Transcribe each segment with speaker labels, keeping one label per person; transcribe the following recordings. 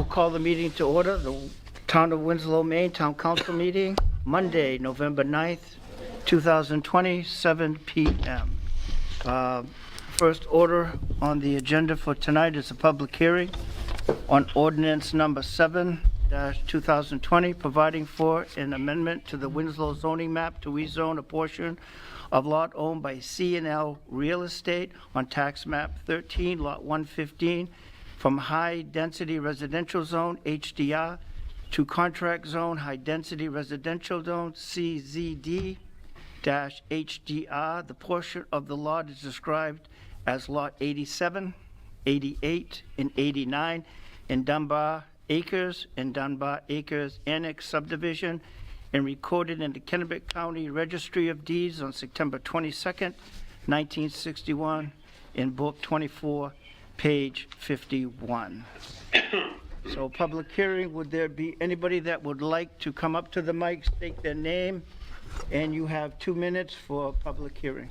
Speaker 1: call the meeting to order. The Town of Winslow, Maine Town Council meeting, Monday, November 9th, 2020, 7 p.m. First order on the agenda for tonight is a public hearing on ordinance number 7-2020, providing for an amendment to the Winslow zoning map to rezone a portion of lot owned by C&L Real Estate on tax map 13, lot 115, from high-density residential zone, HDR, to contract zone, high-density residential zone, CZD-HDR. The portion of the lot is described as Lot 87, 88, and 89 in Dunbar Acres Annex Subdivision, and recorded in the Kennebec County Registry of Deeds on September 22nd, 1961, in Book 24, page 51. So public hearing, would there be anybody that would like to come up to the mic, state their name, and you have 2 minutes for public hearing.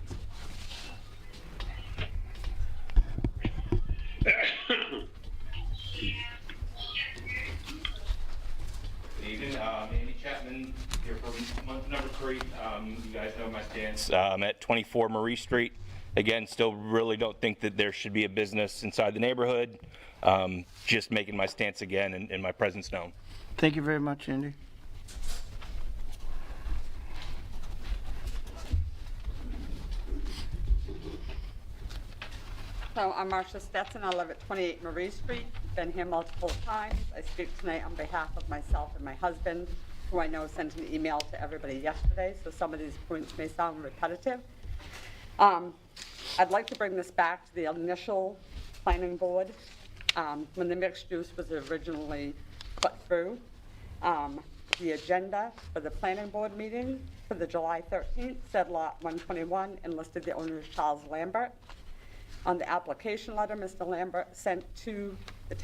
Speaker 2: Good evening, Andy Chapman here for month number 3. You guys know my stance. I'm at 24 Marie Street. Again, still really don't think that there should be a business inside the neighborhood. Just making my stance again and my presence known.
Speaker 1: Thank you very much, Andy.
Speaker 3: So I'm Marcia Stetson. I live at 28 Marie Street. Been here multiple times. I speak tonight on behalf of myself and my husband, who I know sent an email to everybody yesterday, so some of these points may sound repetitive. I'd like to bring this back to the initial planning board when the mixed use was originally put through. The agenda for the planning board meeting for the July 13th said lot 121 and listed the owner as Charles Lambert. On the application letter Mr. Lambert sent to the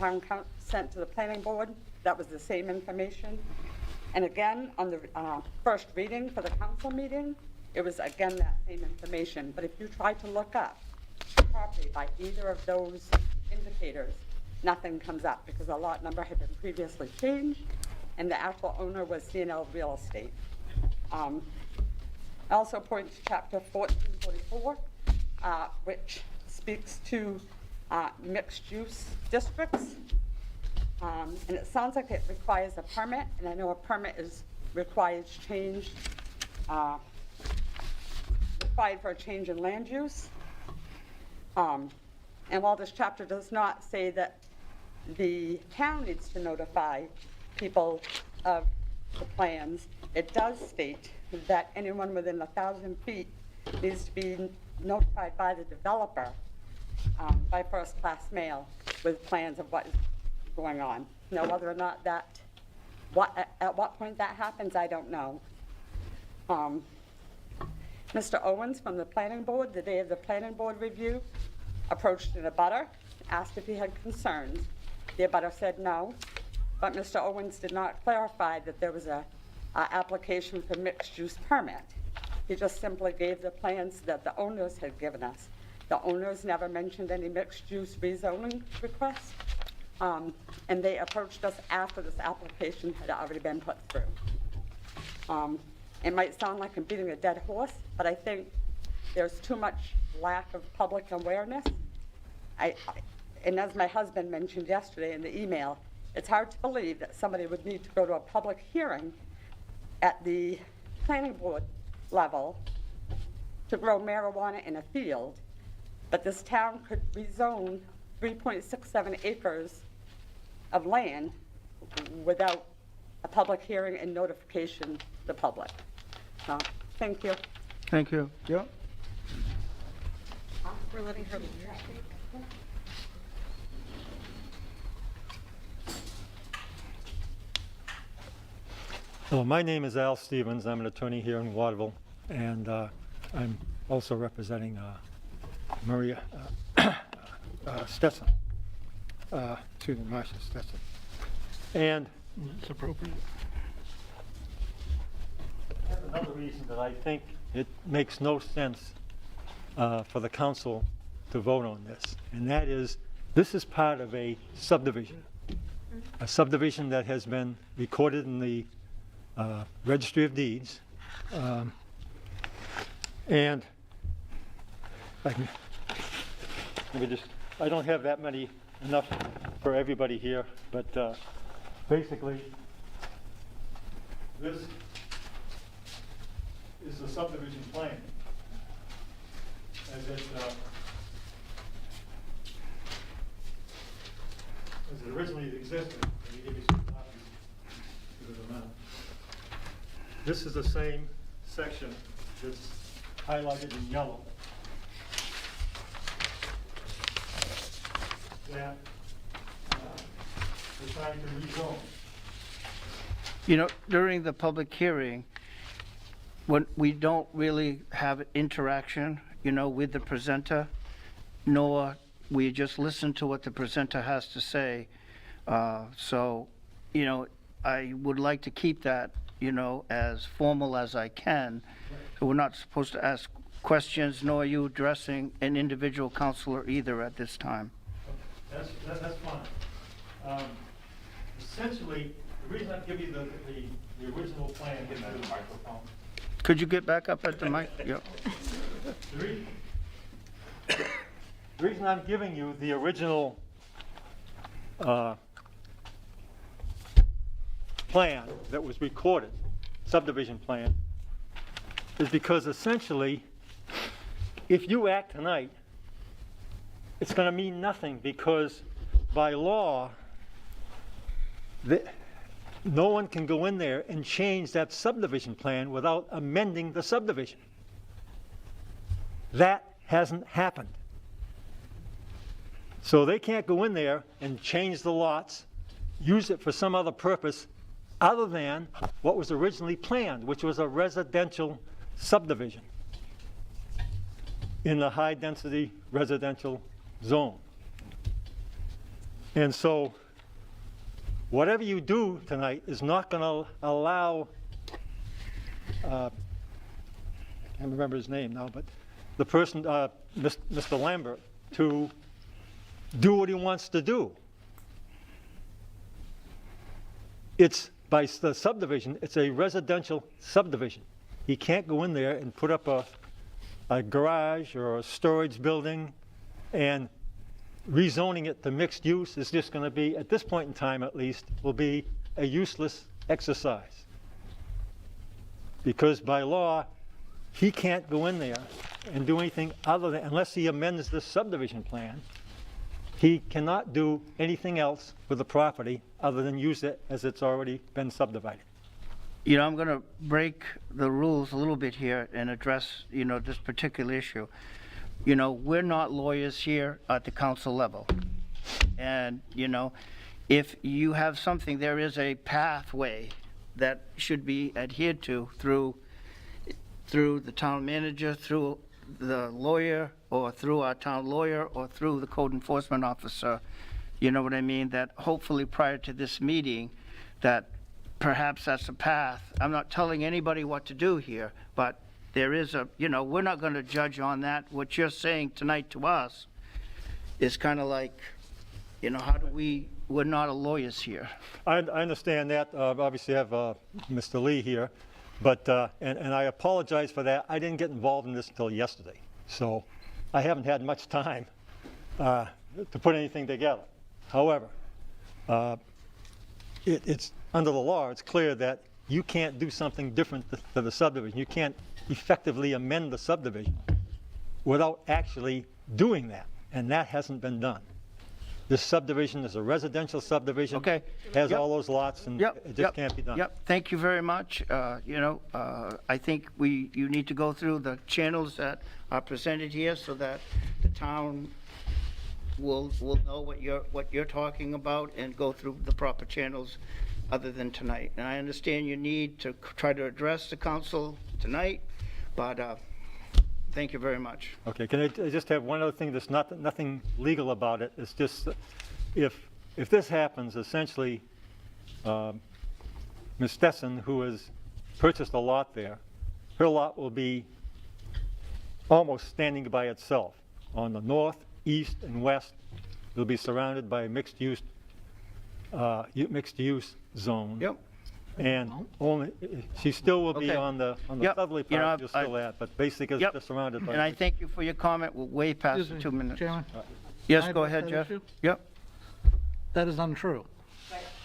Speaker 3: sent to the planning board, that was the same information. And again, on the first reading for the council meeting, it was again that same information. But if you try to look up property by either of those indicators, nothing comes up because the lot number had been previously changed and the actual owner was C&L Real Estate. I also point to chapter 1444, which speaks to mixed use districts. And it sounds like it requires a permit, and I know a permit is required for a change in land use. And while this chapter does not say that the town needs to notify people of the plans, it does state that anyone within 1,000 feet needs to be notified by the developer by first-class mail with plans of what is going on. Now, whether or not at what point that happens, I don't know. Mr. Owens from the planning board, the day of the planning board review, approached an abutter, asked if he had concerns. The abutter said no, but Mr. Owens did not clarify that there was a application for mixed use permit. He just simply gave the plans that the owners had given us. The owners never mentioned any mixed use rezoning request, and they approached us after this application had already been put through. It might sound like I'm beating a dead horse, but I think there's too much lack of public awareness. And as my husband mentioned yesterday in the email, it's hard to believe that somebody would need to go to a public hearing at the planning board level to grow marijuana in a field, but this town could rezone 3.67 acres of land without a public hearing and notification to the public. So, thank you.
Speaker 1: Thank you. Yeah.
Speaker 3: We're letting her leave.
Speaker 4: Hello, my name is Al Stevens. I'm an attorney here in Waterville, and I'm also representing Maria Stetson, excuse me, Marcia Stetson. And
Speaker 1: It's appropriate.
Speaker 4: another reason that I think it makes no sense for the council to vote on this, and that is, this is part of a subdivision. a subdivision that has been recorded in the Registry of Deeds. And let me just, I don't have that many, enough for everybody here, but basically, this is the subdivision plan as it originally existed. Let me give you some copies. Give it a minute. This is the same section that's highlighted in yellow. That we're trying to rezone.
Speaker 1: You know, during the public hearing, when we don't really have interaction, you know, with the presenter, nor we just listen to what the presenter has to say. So, you know, I would like to keep that, you know, as formal as I can. So we're not supposed to ask questions, nor are you addressing an individual counselor either at this time.
Speaker 4: That's fine. Essentially, the reason I give you the original plan is the microphone.
Speaker 1: Could you get back up at the mic? Yep.
Speaker 4: The reason I'm giving you the original plan that was recorded, subdivision plan, is because essentially, if you act tonight, it's going to mean nothing, because by law, no one can go in there and change that subdivision plan without amending the subdivision. That hasn't happened. So they can't go in there and change the lots, use it for some other purpose other than what was originally planned, which was a residential subdivision in the high-density residential zone. And so whatever you do tonight is not going to allow, I can't remember his name now, but the person, Mr. Lambert, to do what he wants to do. It's by the subdivision, it's a residential subdivision. He can't go in there and put up a garage or a storage building, and rezoning it to mixed use is just going to be, at this point in time at least, will be a useless exercise. Because by law, he can't go in there and do anything other than, unless he amends the subdivision plan, he cannot do anything else with the property other than use it as it's already been subdivided.
Speaker 1: You know, I'm going to break the rules a little bit here and address, you know, this particular issue. You know, we're not lawyers here at the council level. And, you know, if you have something, there is a pathway that should be adhered to through the town manager, through the lawyer, or through our town lawyer, or through the code enforcement officer. You know what I mean? That hopefully prior to this meeting, that perhaps that's a path. I'm not telling anybody what to do here, but there is a, you know, we're not going to judge on that. What you're saying tonight to us is kind of like, you know, how do we're not lawyers here.
Speaker 4: I understand that. Obviously I have Mr. Lee here, but, and I apologize for that. I didn't get involved in this until yesterday. So I haven't had much time to put anything together. However, it's under the law, it's clear that you can't do something different to the subdivision. You can't effectively amend the subdivision without actually doing that, and that hasn't been done. This subdivision is a residential subdivision.
Speaker 1: Okay.
Speaker 4: Has
Speaker 1: Yep.
Speaker 4: all those lots, and
Speaker 1: Yep,
Speaker 4: it just
Speaker 1: yep,
Speaker 4: can't be done.
Speaker 1: Yep, thank you very much. You know, I think you need to go through the channels that are presented here so that the town will know what you're talking about and go through the proper channels other than tonight. And I understand you need to try to address the council tonight, but thank you very much.
Speaker 4: Okay, can I just have one other thing that's nothing legal about it? It's just, if this happens, essentially, Ms. Stetson, who has purchased a lot there, her lot will be almost standing by itself. On the north, east, and west, it'll be surrounded by mixed-use mixed-use zone.
Speaker 1: Yep.
Speaker 4: And only, she still will be
Speaker 1: Okay.
Speaker 4: on the
Speaker 1: Yep.
Speaker 4: southerly
Speaker 1: You know,
Speaker 4: part you're still at, but basically
Speaker 1: Yep.
Speaker 4: it's just surrounded by.
Speaker 1: And I thank you for your comment. We're way past
Speaker 5: Excuse
Speaker 1: the
Speaker 5: me,
Speaker 1: 2 minutes.
Speaker 5: Chairman,
Speaker 1: Yes,
Speaker 5: Can I
Speaker 1: go
Speaker 5: address
Speaker 1: ahead,
Speaker 5: that
Speaker 1: Jeff.
Speaker 5: issue?
Speaker 1: Yep.
Speaker 5: that is untrue.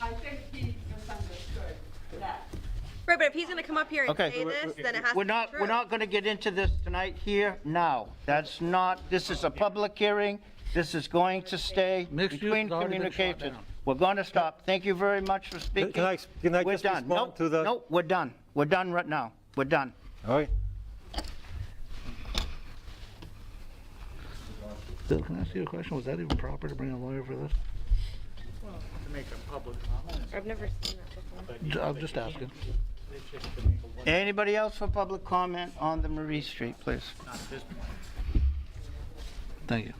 Speaker 3: I think he misunderstood that.
Speaker 6: Right, but if he's gonna come up here and
Speaker 1: Okay.
Speaker 6: say this, then it has to
Speaker 1: We're
Speaker 6: be
Speaker 1: not,
Speaker 6: true.
Speaker 1: we're not going to get into this tonight here, now. That's not, this is a public hearing. This is going to stay
Speaker 5: Mixed use
Speaker 1: between
Speaker 5: has already been shot
Speaker 1: communications.
Speaker 5: down.
Speaker 1: We're going to stop. Thank you very much for speaking.
Speaker 4: Can I
Speaker 1: We're
Speaker 4: just
Speaker 1: done.
Speaker 4: respond
Speaker 1: Nope,
Speaker 4: to the?
Speaker 1: nope, we're done. We're done right now. We're done.
Speaker 4: All right.
Speaker 5: Bill, can I ask you a question? Was that even proper to bring a lawyer for this?
Speaker 6: I've never seen that before.
Speaker 5: I'm just asking.
Speaker 1: Anybody else for public comment on the Marie Street, please?
Speaker 5: Thank you.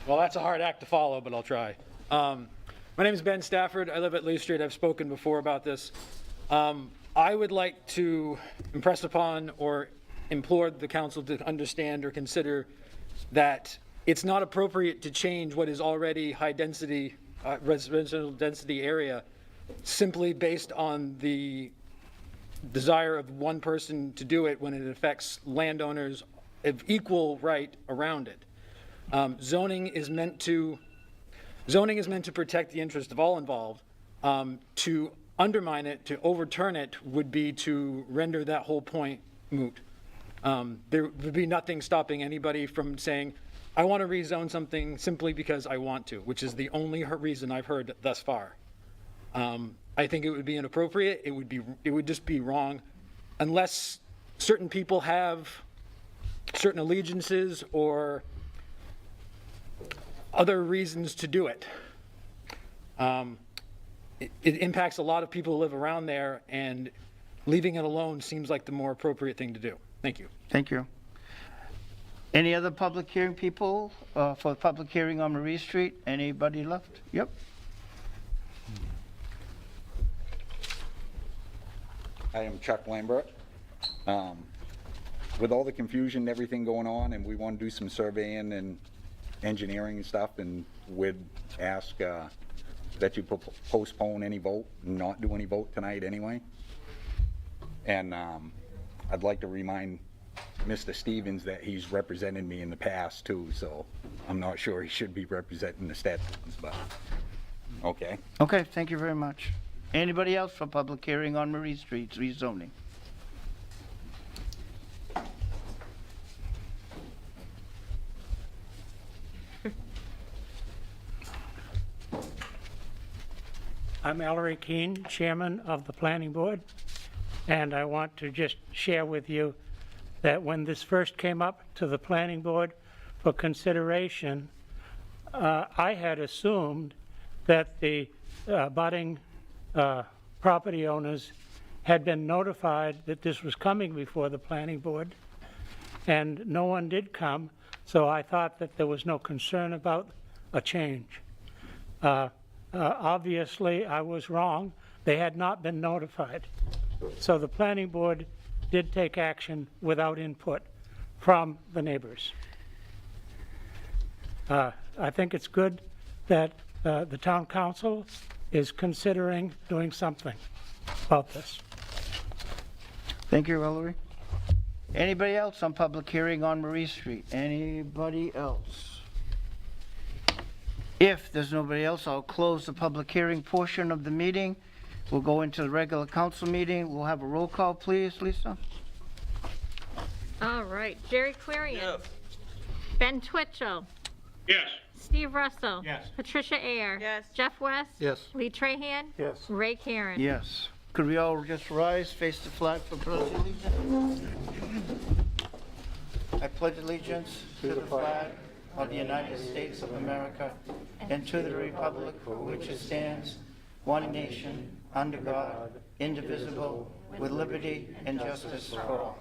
Speaker 7: Well, that's a hard act to follow, but I'll try. My name is Ben Stafford. I live at Lee Street. I've spoken before about this. I would like to impress upon or implore the council to understand or consider that it's not appropriate to change what is already high density, residential density area simply based on the desire of one person to do it when it affects landowners of equal right around it. Zoning is meant to protect the interest of all involved. To undermine it, to overturn it, would be to render that whole point moot. There would be nothing stopping anybody from saying, I want to rezone something simply because I want to, which is the only reason I've heard thus far. I think it would be inappropriate. It would just be wrong unless certain people have certain allegiances or other reasons to do it. It impacts a lot of people who live around there, and leaving it alone seems like the more appropriate thing to do. Thank you.
Speaker 1: Thank you. Any other public hearing people for public hearing on Marie Street? Anybody left? Yep.
Speaker 8: I am Chuck Lambert. With all the confusion and everything going on, and we want to do some surveying and engineering and stuff, and would ask that you postpone any vote, not do any vote tonight anyway. And I'd like to remind Mr. Stevens that he's represented me in the past too, so I'm not sure he should be representing the Stettons, but, okay.
Speaker 1: Okay, thank you very much. Anybody else for public hearing on Marie Street rezoning?
Speaker 9: I'm Ellery Keene, Chairman of the Planning Board, and I want to just share with you that when this first came up to the Planning Board for consideration, I had assumed that the abutting property owners had been notified that this was coming before the Planning Board, and no one did come, so I thought that there was no concern about a change. Obviously, I was wrong. They had not been notified. So the planning board did take action without input from the neighbors. I think it's good that the town council is considering doing something about this.
Speaker 1: Thank you, Ellery. Anybody else on public hearing on Marie Street? Anybody else? If there's nobody else, I'll close the public hearing portion of the meeting. We'll go into the regular council meeting. We'll have a roll call, please, Lisa.
Speaker 10: All right, Jerry Clarion. Ben Twitchell.
Speaker 11: Yes.
Speaker 10: Steve Russell.
Speaker 11: Yes.
Speaker 10: Patricia Ayer.
Speaker 6: Yes.
Speaker 10: Jeff West.
Speaker 5: Yes.
Speaker 10: Lee Trahan.
Speaker 9: Yes.
Speaker 10: Ray Karen.
Speaker 1: Yes. Could we all just rise, face the flag for pledge allegiance? I pledge allegiance to the flag of the United States of America and to the republic for which it stands, one nation, under God, indivisible, with liberty and justice for all.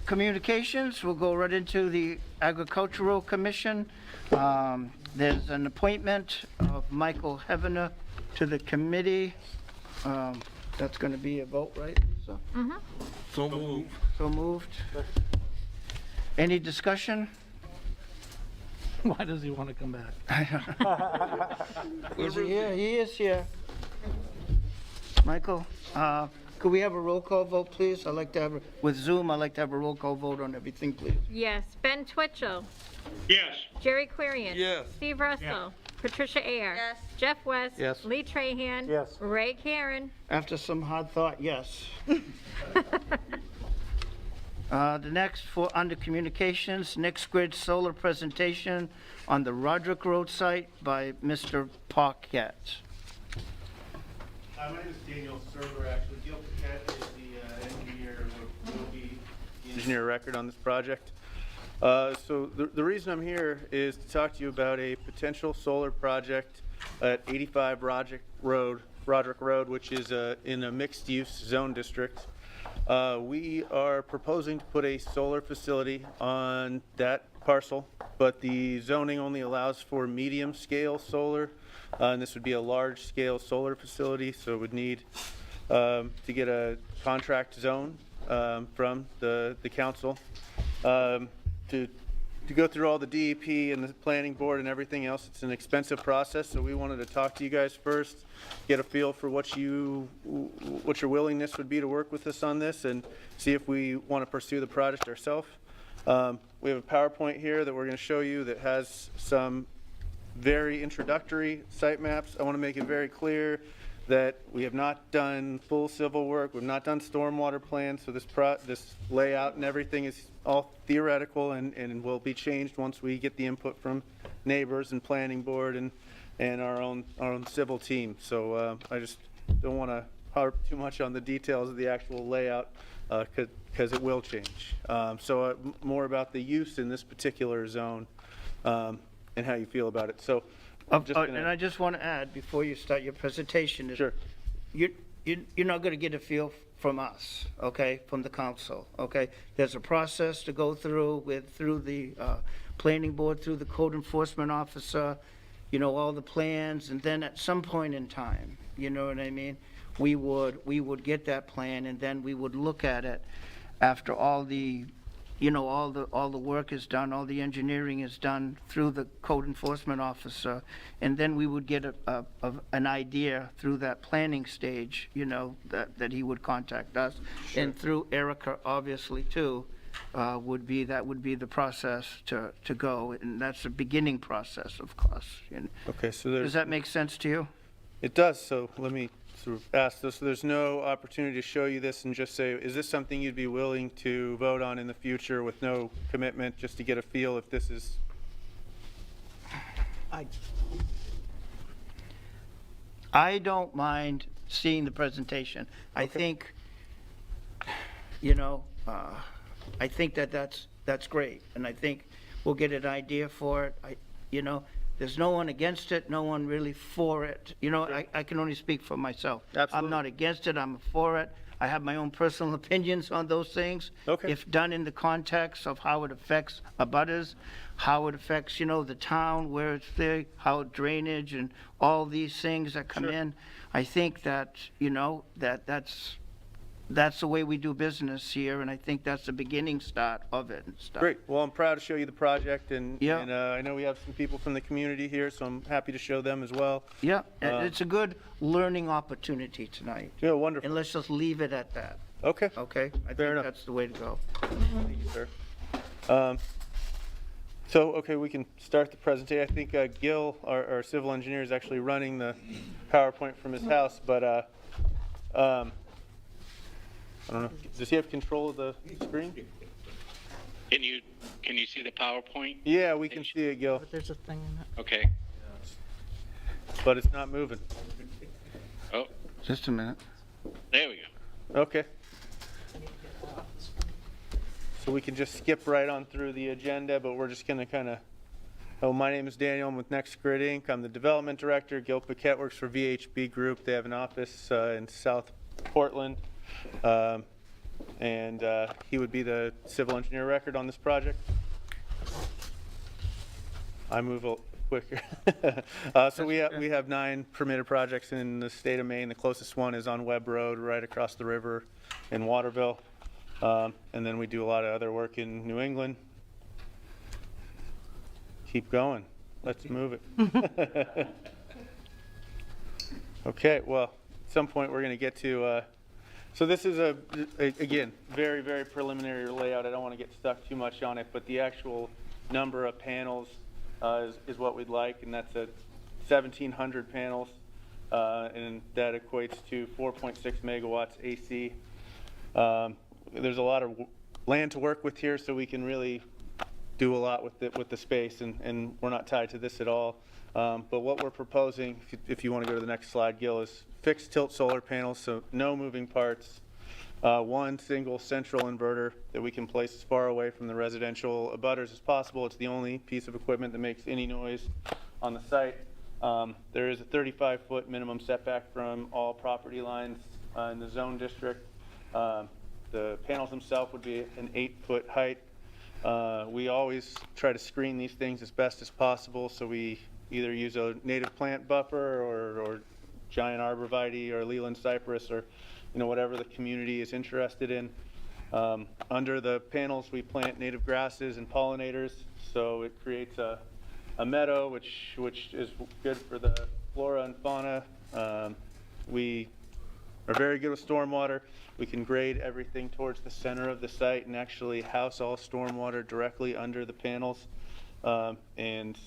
Speaker 1: Communications, we'll go right into the Agricultural Commission. There's an appointment of Michael Hevener to the committee. That's going to be a vote, right, Lisa?
Speaker 11: So moved.
Speaker 1: So moved. Any discussion?
Speaker 5: Why does he want to come back?
Speaker 1: Is he here? He is here. Michael, could we have a roll call vote, please? I'd like to have, with Zoom, I'd like to have a roll call vote on everything, please.
Speaker 10: Yes. Ben Twitchell.
Speaker 11: Yes.
Speaker 10: Jerry Querian.
Speaker 11: Yes.
Speaker 10: Steve Russell. Patricia Ayer.
Speaker 6: Yes.
Speaker 10: Jeff West.
Speaker 5: Yes.
Speaker 10: Lee Trahan.
Speaker 4: Yes.
Speaker 10: Ray Karen.
Speaker 1: After some hard thought, yes. The next for under communications, Nick's Grid solar presentation on the Roderick Road site by Mr. Paquette.
Speaker 12: My name is Daniel Server, actually. Gil Paquette is the engineer, will be the engineer record on this project. So the reason I'm here is to talk to you about a potential solar project at 85 Roderick Road, which is in a mixed-use zone district. We are proposing to put a solar facility on that parcel, but the zoning only allows for medium-scale solar, and this would be a large-scale solar facility, so it would need to get a contract zone from the council. To go through all the DEP and the planning board and everything else, it's an expensive process, so we wanted to talk to you guys first, get a feel for what your willingness would be to work with us on this, and see if we want to pursue the project ourselves. We have a PowerPoint here that we're going to show you that has some very introductory site maps. I want to make it very clear that we have not done full civil work, we've not done stormwater plans, so this layout and everything is all theoretical and will be changed once we get the input from neighbors and planning board and our own civil team. So I just don't want to harp too much on the details of the actual layout because it will change. So more about the use in this particular zone and how you feel about it. So
Speaker 1: And I just want to add, before you start your presentation, is
Speaker 12: Sure.
Speaker 1: you're not going to get a feel from us, okay, from the council, okay? There's a process to go through through the planning board, through the code enforcement officer, all the plans, and then at some point in time, you know what I mean? We would get that plan, and then we would look at it after all the all the work is done, all the engineering is done through the code enforcement officer, and then we would get an idea through that planning stage, that he would contact us. Sure. And through Erica, obviously, too, would be the process to go, and that's the beginning process, of course.
Speaker 12: Okay, so
Speaker 1: Does that make sense to you?
Speaker 12: It does, so let me sort of ask this. So there's no opportunity to show you this and just say, is this something you'd be willing to vote on in the future with no commitment, just to get a feel if this is?
Speaker 1: I don't mind seeing the presentation. I think, I think that's great, and I think we'll get an idea for it. There's no one against it, no one really for it. I can only speak for myself.
Speaker 12: Absolutely.
Speaker 1: I'm not against it, I'm for it. I have my own personal opinions on those things.
Speaker 12: Okay.
Speaker 1: If done in the context of how it affects abutters, how it affects, the town, where it's there, how drainage and all these things that come
Speaker 12: Sure.
Speaker 1: in. I think that, that's the way we do business here, and I think that's the beginning start of it and stuff.
Speaker 12: Great, well, I'm proud to show you the project, and
Speaker 1: Yeah.
Speaker 12: I know we have some people from the community here, so I'm happy to show them as well.
Speaker 1: Yeah, and it's a good learning opportunity tonight.
Speaker 12: Yeah, wonderful.
Speaker 1: And let's just leave it at that,
Speaker 12: Okay,
Speaker 1: okay? I
Speaker 12: Fair
Speaker 1: think
Speaker 12: enough.
Speaker 1: that's the way to go.
Speaker 12: thank you, sir. So, okay, we can start the presentation. I think Gil, our civil engineer, is actually running the PowerPoint from his house, but I don't know, does he have control of the screen?
Speaker 11: Can you see the PowerPoint?
Speaker 12: Yeah, we can see it, Gil,
Speaker 5: But there's a thing in it.
Speaker 11: Okay.
Speaker 12: but it's not moving.
Speaker 11: Oh,
Speaker 1: Just a minute.
Speaker 11: there we go.
Speaker 12: Okay. So we can just skip right on through the agenda, but we're just going to my name is Daniel. I'm with Next Grid Inc. I'm the development director. Gil Paquette works for VHB Group. They have an office in South Portland. And he would be the civil engineer record on this project. I move quicker. So we have 9 permitted projects in the state of Maine. The closest one is on Webb Road, right across the river in Waterville. And then we do a lot of other work in New England, Keep going. Let's move it. Okay, well, at some point we're going to get to, so this is again, very, very preliminary layout. I don't want to get stuck too much on it, but the actual number of panels is what we'd like, and that's 1,700 panels, and that equates to 4.6 megawatts AC. There's a lot of land to work with here, so we can really do a lot with the space, and we're not tied to this at all. But what we're proposing, if you want to go to the next slide, Gil, is fixed tilt solar panels, so no moving parts, one single central inverter that we can place as far away from the residential abutters as possible. It's the only piece of equipment that makes any noise on the site. There is a 35-foot minimum setback from all property lines in the zone district. The panels themselves would be an 8-foot height. We always try to screen these things as best as possible, so we either use a native plant buffer or giant arborvitae or Leland cypress, or whatever the community is interested in. Under the panels we plant native grasses and pollinators, so it creates a meadow which is good for the flora and fauna. We are very good with stormwater. We can grade everything towards the center of the site and actually house all stormwater directly under the panels, and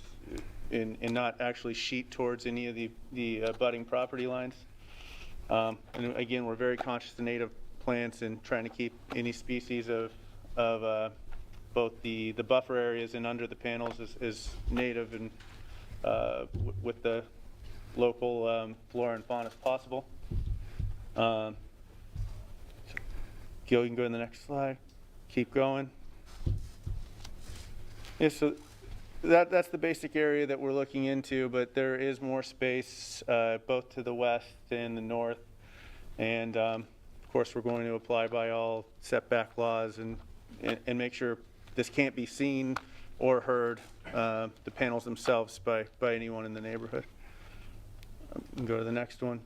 Speaker 12: not actually sheet towards any of the abutting property lines. And again, we're very conscious of native plants and trying to keep any species of both the buffer areas and under the panels is native and with the local flora and fauna as possible. Gil, you can go to the next slide. Keep going. Yeah, so that's the basic area that we're looking into, but there is more space both to the west and the north. And of course, we're going to apply by all setback laws and make sure this can't be seen or heard, the panels themselves, by anyone in the neighborhood. Go to the next one.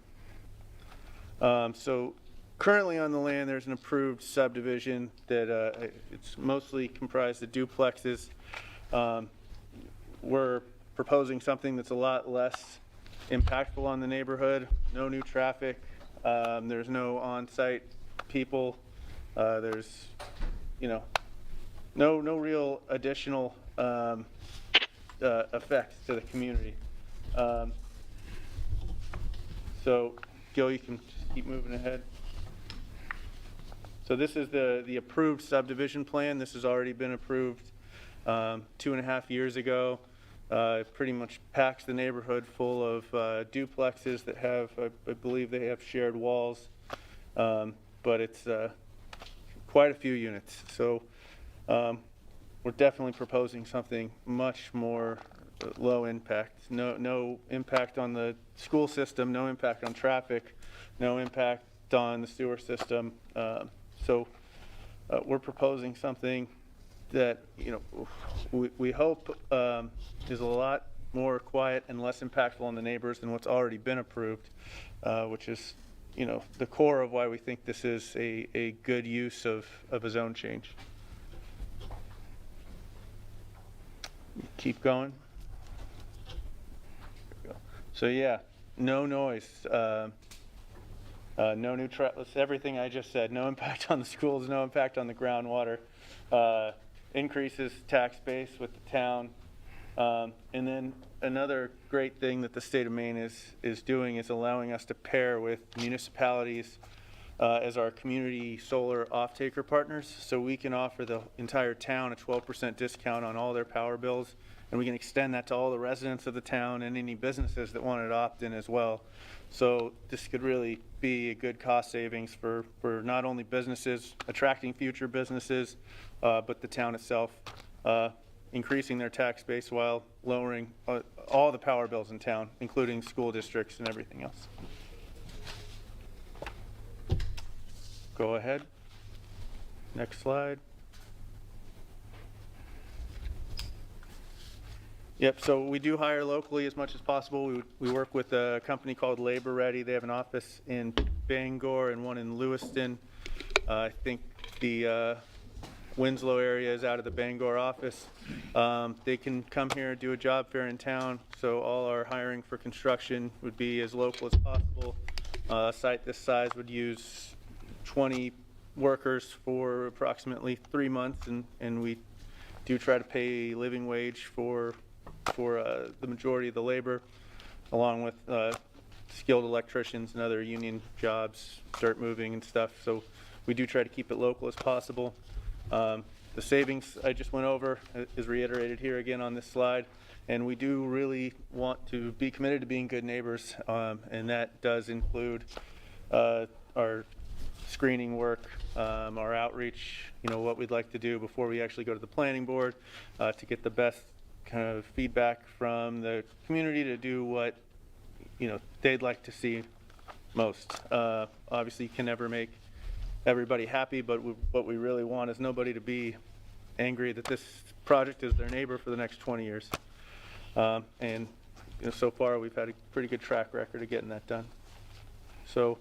Speaker 12: So currently on the land, there's an approved subdivision that it's mostly comprised of duplexes. We're proposing something that's a lot less impactful on the neighborhood. No new traffic. There's no on-site people. There's, no real additional effects to the community. So, Gil, you can just keep moving ahead. So this is the approved subdivision plan. This has already been approved 2.5 years ago. It pretty much packs the neighborhood full of duplexes that have, I believe they have shared walls, but it's quite a few units. So we're definitely proposing something much more low impact. No impact on the school system, no impact on traffic, no impact on the sewer system. So we're proposing something that we hope is a lot more quiet and less impactful on the neighbors than what's already been approved, which is the core of why we think this is a good use of a zone change. Keep going. So yeah, no noise, no new everything I just said. No impact on the schools, no impact on the groundwater. Increases tax base with the town. And then another great thing that the state of Maine is doing is allowing us to pair with municipalities as our community solar off-taker partners. So we can offer the entire town a 12% discount on all their power bills, and we can extend that to all the residents of the town and any businesses that want to opt in as well. So this could really be a good cost savings for not only businesses, attracting future businesses, but the town itself, increasing their tax base while lowering all the power bills in town, including school districts and everything else. Go ahead. Next slide. Yep, so we do hire locally as much as possible. We work with a company called Labor Ready. They have an office in Bangor and one in Lewiston. I think the Winslow area is out of the Bangor office. They can come here and do a job fair in town, so all our hiring for construction would be as local as possible. A site this size would use 20 workers for approximately 3 months, and we do try to pay a living wage for the majority of the labor, along with skilled electricians and other union jobs, dirt moving and stuff. So we do try to keep it local as possible. The savings I just went over is reiterated here again on this slide, and we do really want to be committed to being good neighbors, and that does include our screening work, our outreach, what we'd like to do before we actually go to the planning board, to get the best kind of feedback from the community to do what they'd like to see most. Obviously, you can never make everybody happy, but what we really want is nobody to be angry that this project is their neighbor for the next 20 years. And so far, we've had a pretty good track record of getting that done. So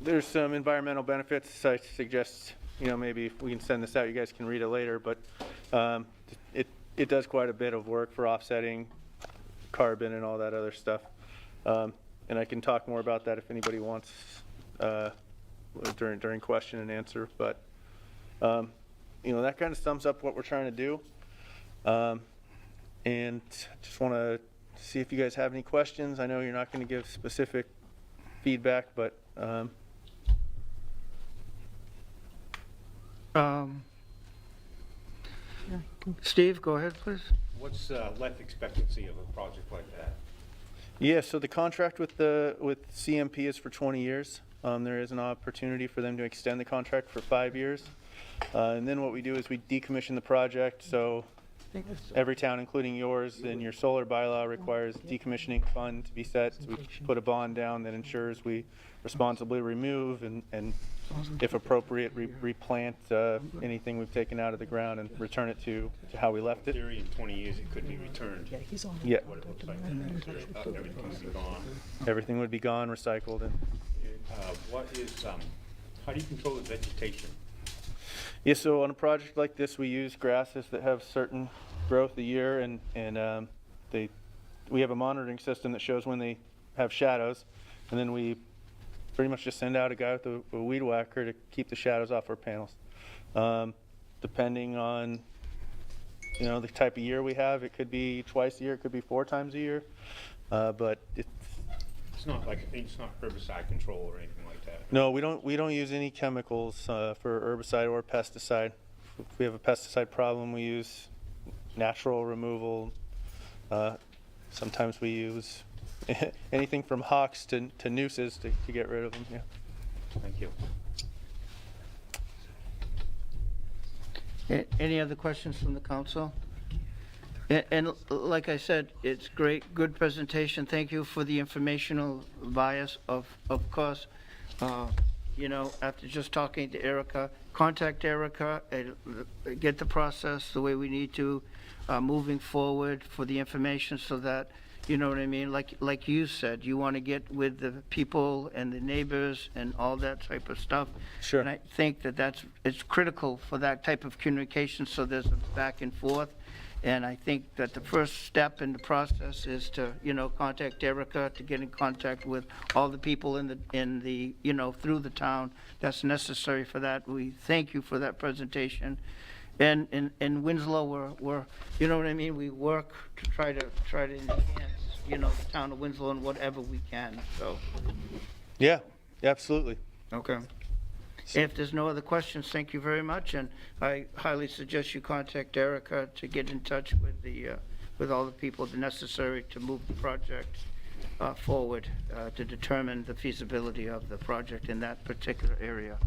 Speaker 12: there's some environmental benefits. I suggest, maybe if we can send this out, you guys can read it later, but it does quite a bit of work for offsetting carbon and all that other stuff. And I can talk more about that if anybody wants during question and answer, but that kind of sums up what we're trying to do. And just want to see if you guys have any questions. I know you're not going to give specific feedback, but
Speaker 1: Steve, go ahead, please.
Speaker 13: What's life expectancy of a project like that?
Speaker 12: yeah, so the contract with CMP is for 20 years. There is an opportunity for them to extend the contract for 5 years. And then what we do is we decommission the project. So every town, including yours, and your solar bylaw requires decommissioning fund to be set. So we put a bond down that ensures we responsibly remove and if appropriate, replant anything we've taken out of the ground and return it to how we left it.
Speaker 13: In theory, in 20 years, it could be returned.
Speaker 12: Yeah.
Speaker 13: What it looks like. Everything would be gone.
Speaker 12: Everything would be gone, recycled. And
Speaker 13: how do you control the vegetation?
Speaker 12: yeah, so on a project like this, we use grasses that have certain growth a year, and we have a monitoring system that shows when they have shadows, and then we pretty much just send out a guy with a weed whacker to keep the shadows off our panels. Depending on the type of year we have, it could be twice a year, it could be 4 times a year, but
Speaker 13: It's not herbicide control or anything like that.
Speaker 12: no, we don't use any chemicals for herbicide or pesticide. If we have a pesticide problem, we use natural removal. Sometimes we use anything from hawks to nooses to get rid of them. Yeah.
Speaker 13: Thank you.
Speaker 1: Any other questions from the council? And like I said, it's great, good presentation. Thank you for the informational bias of course. After just talking to Erica, contact Erica and get the process the way we need to, moving forward for the information so that, you know what I mean? Like you said, you want to get with the people and the neighbors and all that type of stuff.
Speaker 12: Sure.
Speaker 1: And I think it's critical for that type of communication, so there's a back and forth. And I think that the first step in the process is to, contact Erica, to get in contact with all the people in the through the town that's necessary for that. We thank you for that presentation. And in Winslow, we're, you know what I mean? We work to try to enhance, the town of Winslow in whatever we can, so.
Speaker 12: Yeah, absolutely.
Speaker 1: Okay. If there's no other questions, thank you very much, and I highly suggest you contact Erica to get in touch with all the people necessary to move the project forward, to determine the feasibility of the project in that particular area.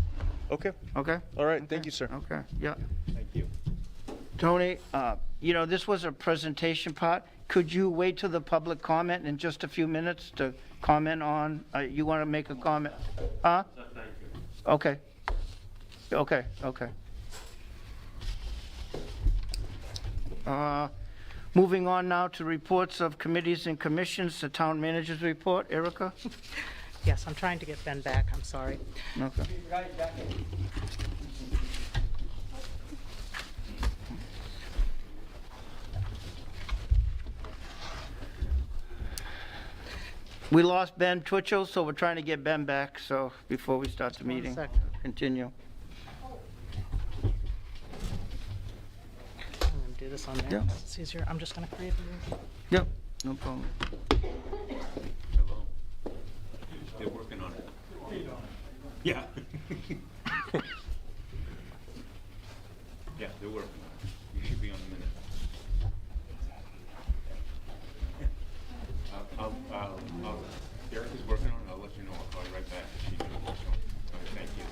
Speaker 12: Okay.
Speaker 1: Okay?
Speaker 12: All right. Thank you, sir.
Speaker 1: Okay, yeah.
Speaker 13: Thank you.
Speaker 1: Tony, this was a presentation part. Could you wait till the public comment in just a few minutes to comment on, you want to make a comment? Huh?
Speaker 13: No, thank you.
Speaker 1: Okay. Okay. Moving on now to reports of committees and commissions, the town manager's report. Erica?
Speaker 14: Yes, I'm trying to get Ben back, I'm sorry.
Speaker 1: Okay. We lost Ben Twitchell, so we're trying to get Ben back, so before we start the meeting.
Speaker 5: second.
Speaker 1: Continue.
Speaker 5: I'm gonna do this on there.
Speaker 1: Yeah.
Speaker 5: It's easier. I'm just gonna create a new.
Speaker 1: Yep, no problem.
Speaker 13: Hello. They're working on it. Yeah. Yeah, they're working on it. You should be on a minute. Eric is working on it. I'll let you know. I'll call you right back. She's doing it. Okay, thank you.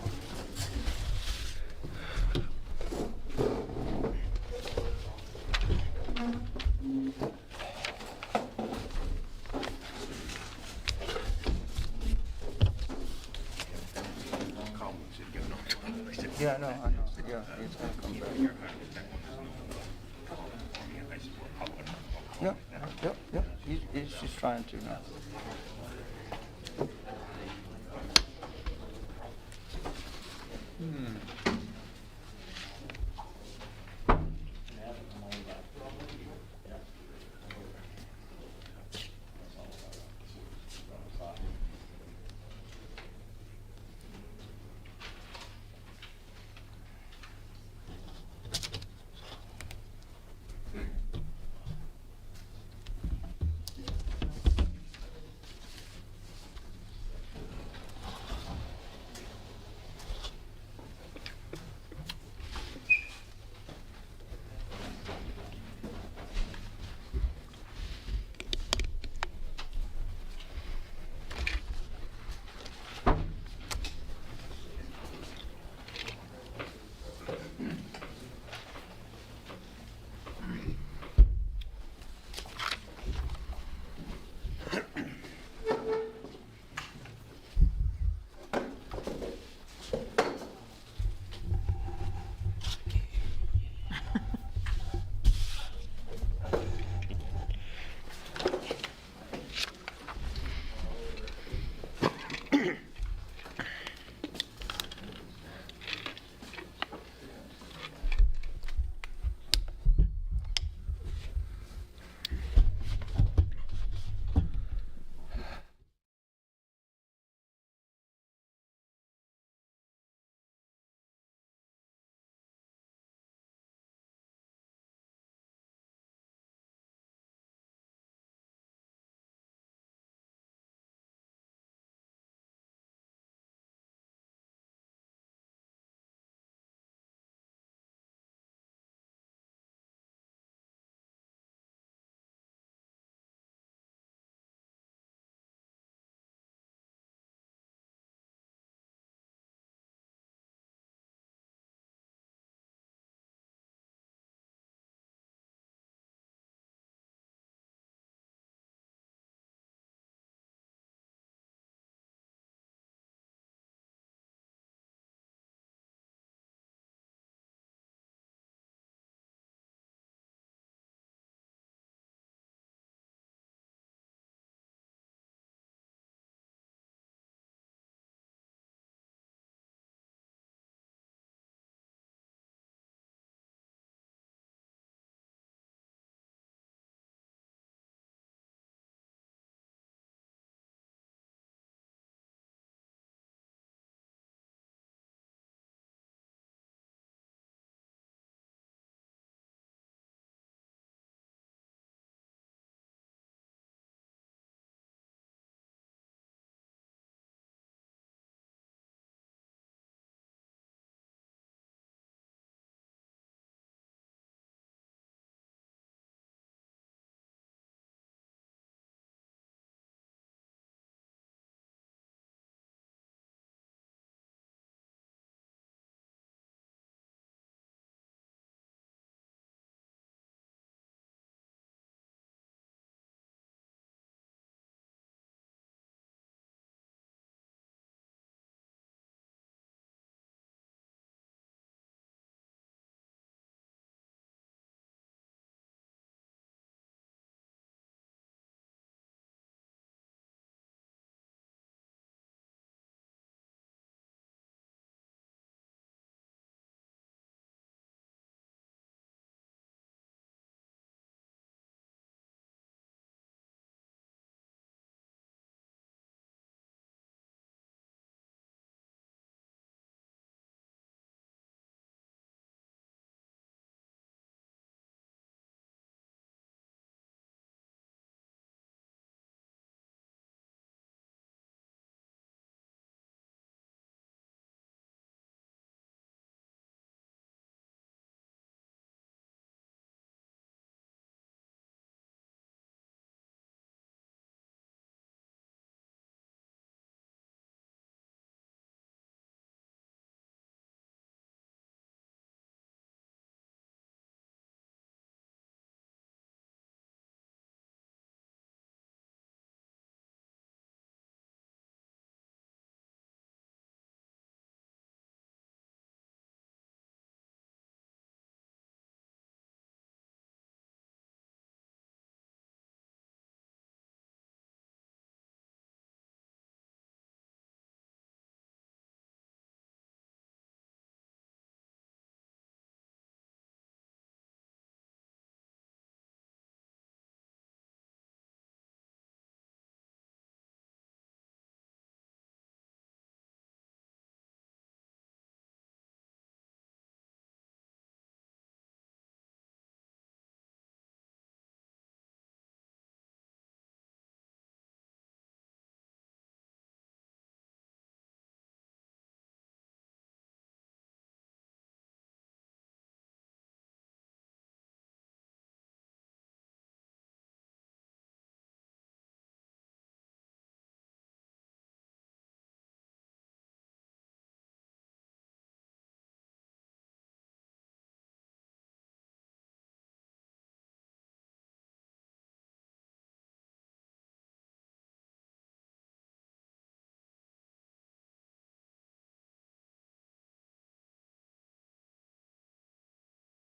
Speaker 1: Yeah, I know. Yeah, it's gonna come back. Yep. He's just trying to now.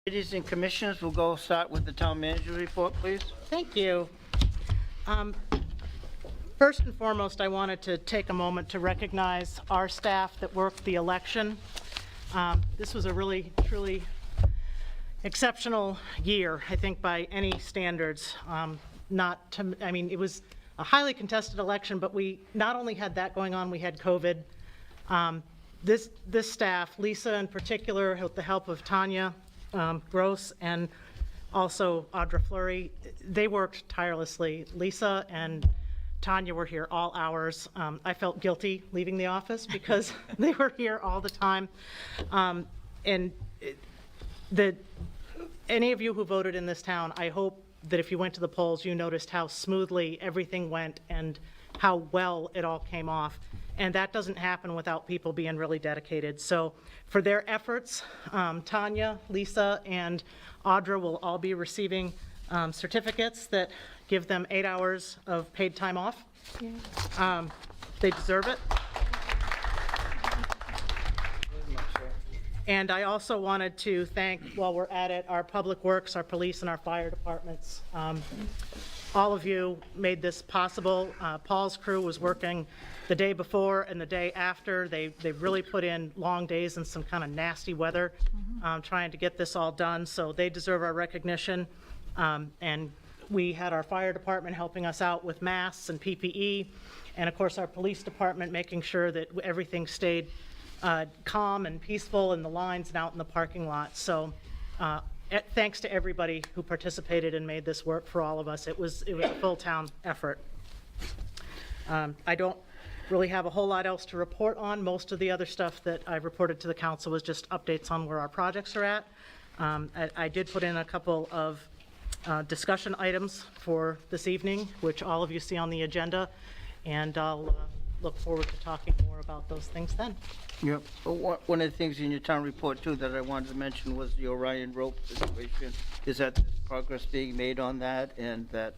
Speaker 1: Committees and commissions, we'll go start with the town manager report, please.
Speaker 14: Thank you. First and foremost, I wanted to take a moment to recognize our staff that worked the election. This was a really, truly exceptional year, I think, by any standards. It was a highly contested election, but we not only had that going on, we had COVID. This staff, Lisa in particular, with the help of Tanya Gross and also Audra Fleury, they worked tirelessly. Lisa and Tanya were here all hours. I felt guilty leaving the office because they were here all the time. Any of you who voted in this town, I hope that if you went to the polls, you noticed how smoothly everything went and how well it all came off. And that doesn't happen without people being really dedicated. So for their efforts, Tanya, Lisa, and Audra will all be receiving certificates that give them 8 hours of paid time off. They deserve it. And I also wanted to thank, while we're at it, our public works, our police, and our fire departments. All of you made this possible. Paul's crew was working the day before and the day after. They really put in long days and some kind of nasty weather trying to get this all done, so they deserve our recognition. And we had our fire department helping us out with masks and PPE, and of course our police department making sure that everything stayed calm and peaceful in the lines and out in the parking lot. So thanks to everybody who participated and made this work for all of us. It was a full town effort. I don't really have a whole lot else to report on. Most of the other stuff that I reported to the council was just updates on where our projects are at. I did put in a couple of discussion items for this evening, which all of you see on the agenda, and I'll look forward to talking more about those things then.
Speaker 1: Yep. One of the things in your town report, too, that I wanted to mention was the Orion rope situation. Is that progress being made on that, and that,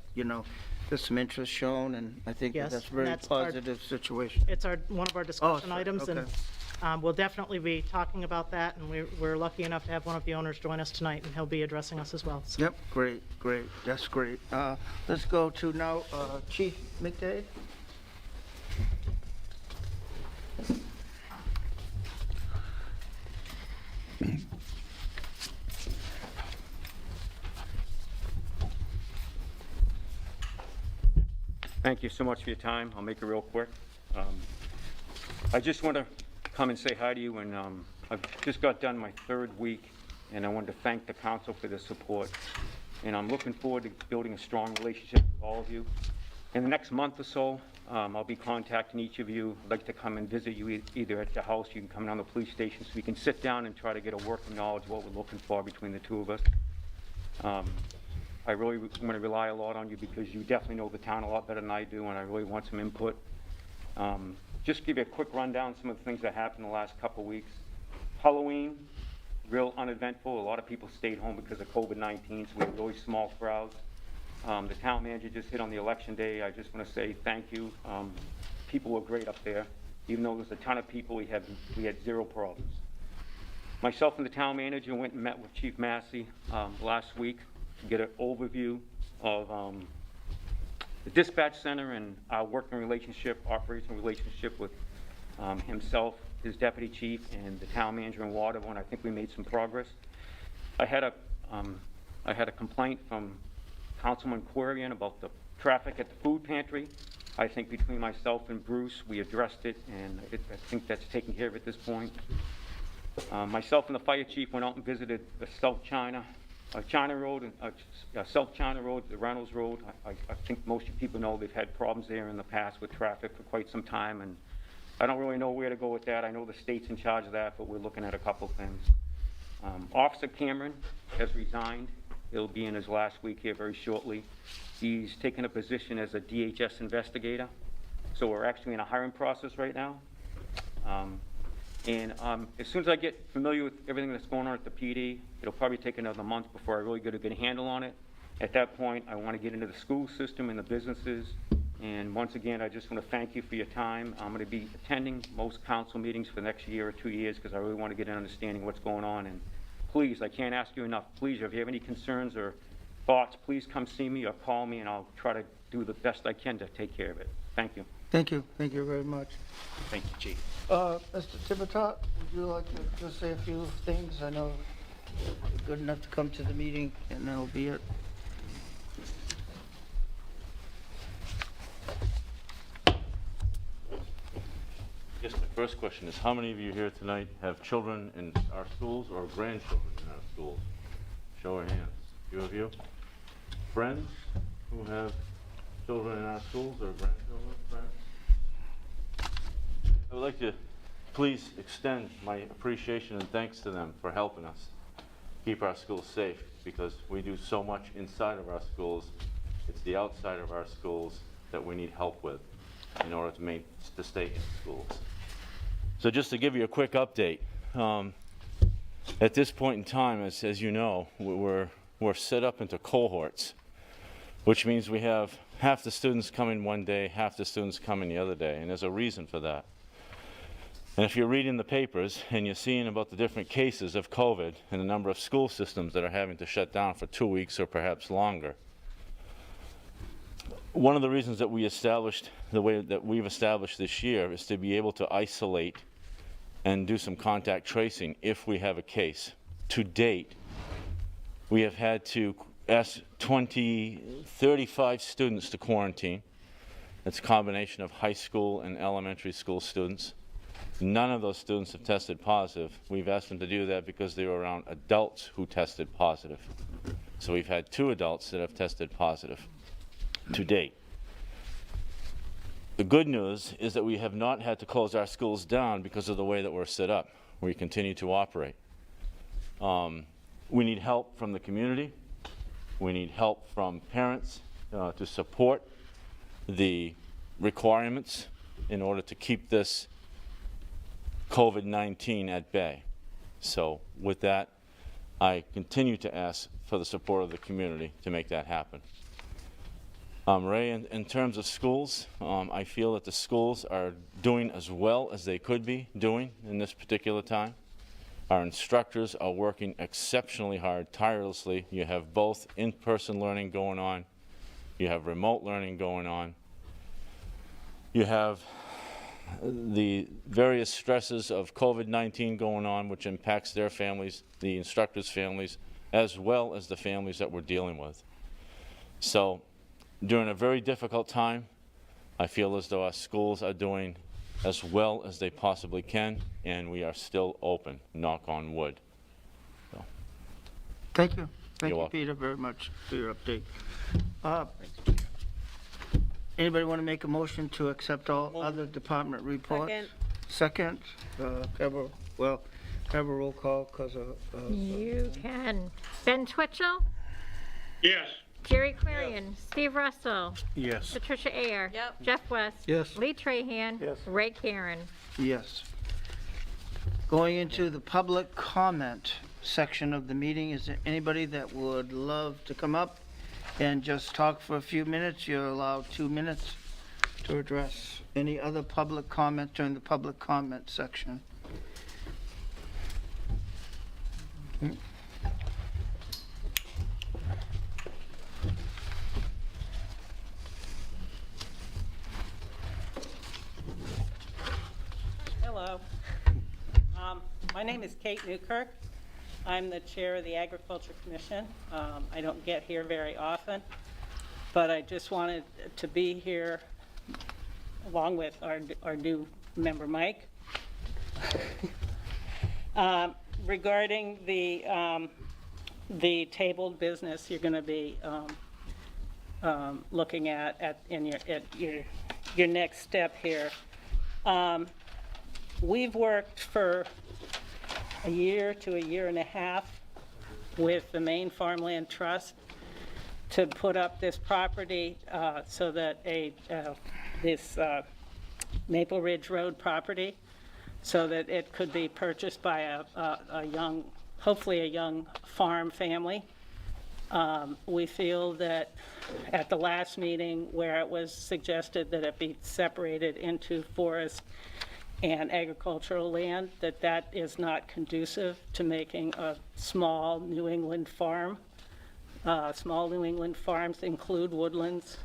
Speaker 1: there's some interest shown, and I think
Speaker 14: Yes,
Speaker 1: that's a very
Speaker 14: that's
Speaker 1: positive situation.
Speaker 14: It's one of our discussion
Speaker 1: sorry,
Speaker 14: items,
Speaker 1: okay.
Speaker 14: and we'll definitely be talking about that, and we're lucky enough to have one of the owners join us tonight, and he'll be addressing us as well. So.
Speaker 1: Yep, great, that's great. Let's go to now Chief McDade.
Speaker 15: Thank you so much for your time. I'll make it real quick. I just want to come and say hi to you, and I've just got done my 3rd week, and I wanted to thank the council for their support. And I'm looking forward to building a strong relationship with all of you. In the next month or so, I'll be contacting each of you. I'd like to come and visit you either at your house, you can come down to the police station, so we can sit down and try to get a working knowledge of what we're looking for between the two of us. I really want to rely a lot on you because you definitely know the town a lot better than I do, and I really want some input. Just give you a quick rundown of some of the things that happened the last couple weeks. Halloween, real uneventful. A lot of people stayed home because of COVID-19, so we had really small crowds. The town manager just hit on the election day. I just want to say thank you. People were great up there. Even though there's a ton of people, we had 0 problems. Myself and the town manager went and met with Chief Massey last week to get an overview of the dispatch center and our working relationship, operational relationship with himself, his deputy chief, and the town manager in Waterville, and I think we made some progress. I had a complaint from Councilman Quarian about the traffic at the food pantry. I think between myself and Bruce, we addressed it, and I think that's taken care of at this point. Myself and the fire chief went out and visited the South China Road, South China Road, the Reynolds Road. I think most people know they've had problems there in the past with traffic for quite some time, and I don't really know where to go with that. I know the state's in charge of that, but we're looking at a couple things. Officer Cameron has resigned. He'll be in his last week here very shortly. He's taken a position as a DHS investigator, so we're actually in a hiring process right now. As soon as I get familiar with everything that's going on at the PD, it'll probably take another month before I really get a good handle on it. At that point, I want to get into the school system and the businesses. And once again, I just want to thank you for your time. I'm going to be attending most council meetings for the next year or 2 years because I really want to get an understanding of what's going on. And please, I can't ask you enough, please, if you have any concerns or thoughts, please come see me or call me, and I'll try to do the best I can to take care of it. Thank you.
Speaker 1: Thank you. Thank you very much.
Speaker 15: Thank you, Chief.
Speaker 1: Mr. Tivitot, would you like to just say a few things? I know you're good enough to come to the meeting, and that'll be it.
Speaker 16: I guess my first question is, how many of you here tonight have children in our schools or grandchildren in our schools? Show of hands. A few of you? Friends who have children in our schools or grandchildren? Friends? I would like to please extend my appreciation and thanks to them for helping us keep our schools safe, because we do so much inside of our schools. It's the outside of our schools that we need help with in order to stay in schools. So just to give you a quick update, at this point in time, as you know, we're set up into cohorts, which means we have half the students coming one day, half the students coming the other day, and there's a reason for that. And if you're reading the papers and you're seeing about the different cases of COVID and the number of school systems that are having to shut down for 2 weeks or perhaps longer, one of the reasons that we established the way that we've established this year is to be able to isolate and do some contact tracing if we have a case. To date, we have had to ask 35 students to quarantine. It's a combination of high school and elementary school students. None of those students have tested positive. We've asked them to do that because they were around adults who tested positive. So we've had 2 adults that have tested positive to date. The good news is that we have not had to close our schools down because of the way that we're set up. We continue to operate. We need help from the community. We need help from parents to support the requirements in order to keep this COVID-19 at bay. So with that, I continue to ask for the support of the community to make that happen. Ray, in terms of schools, I feel that the schools are doing as well as they could be doing in this particular time. Our instructors are working exceptionally hard, tirelessly. You have both in-person learning going on, you have remote learning going on, you have the various stresses of COVID-19 going on, which impacts their families, the instructors' families, as well as the families that we're dealing with. So during a very difficult time, I feel as though our schools are doing as well as they possibly can, and we are still open, knock on wood. So.
Speaker 1: Thank you. Thank
Speaker 16: You're
Speaker 1: you,
Speaker 16: welcome.
Speaker 1: Peter, very much for your update. Anybody want to make a motion to accept all other department reports?
Speaker 6: Second.
Speaker 1: Second. Have a roll call because of...
Speaker 10: You can. Ben Twitchell?
Speaker 11: Yes.
Speaker 10: Jerry Clarion? Steve Russell?
Speaker 13: Yes.
Speaker 10: Patricia Ayer?
Speaker 6: Yep.
Speaker 10: Jeff West?
Speaker 13: Yes.
Speaker 10: Lee Trahan?
Speaker 13: Yes.
Speaker 10: Ray Karen?
Speaker 1: Yes. Going into the public comment section of the meeting, is there anybody that would love to come up and just talk for a few minutes? You're allowed 2 minutes to address any other public comment during the public comment section.
Speaker 17: Hello. My name is Kate Newkirk. I'm the chair of the Agriculture Commission. I don't get here very often, but I just wanted to be here along with our new member, Mike, regarding the tabled business you're going to be looking at your next step here. We've worked for a year to a year and a half with the Maine Farmland Trust to put up this property so that this Maple Ridge Road property, so that it could be purchased by a young, hopefully a young farm family. We feel that at the last meeting where it was suggested that it be separated into forest and agricultural land, that is not conducive to making a small New England farm. Small New England farms include woodlands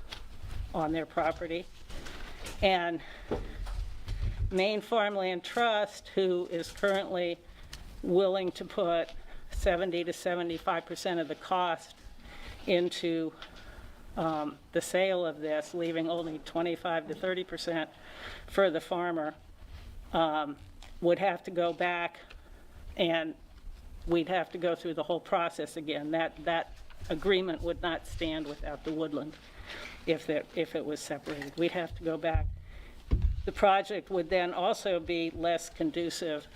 Speaker 17: on their property. And Maine Farmland Trust, who is currently willing to put 70 to 75% of the cost into the sale of this, leaving only 25 to 30% for the farmer, would have to go back, and we'd have to go through the whole process again. That agreement would not stand without the woodland if it was separated. We'd have to go back. The project would then also be less conducive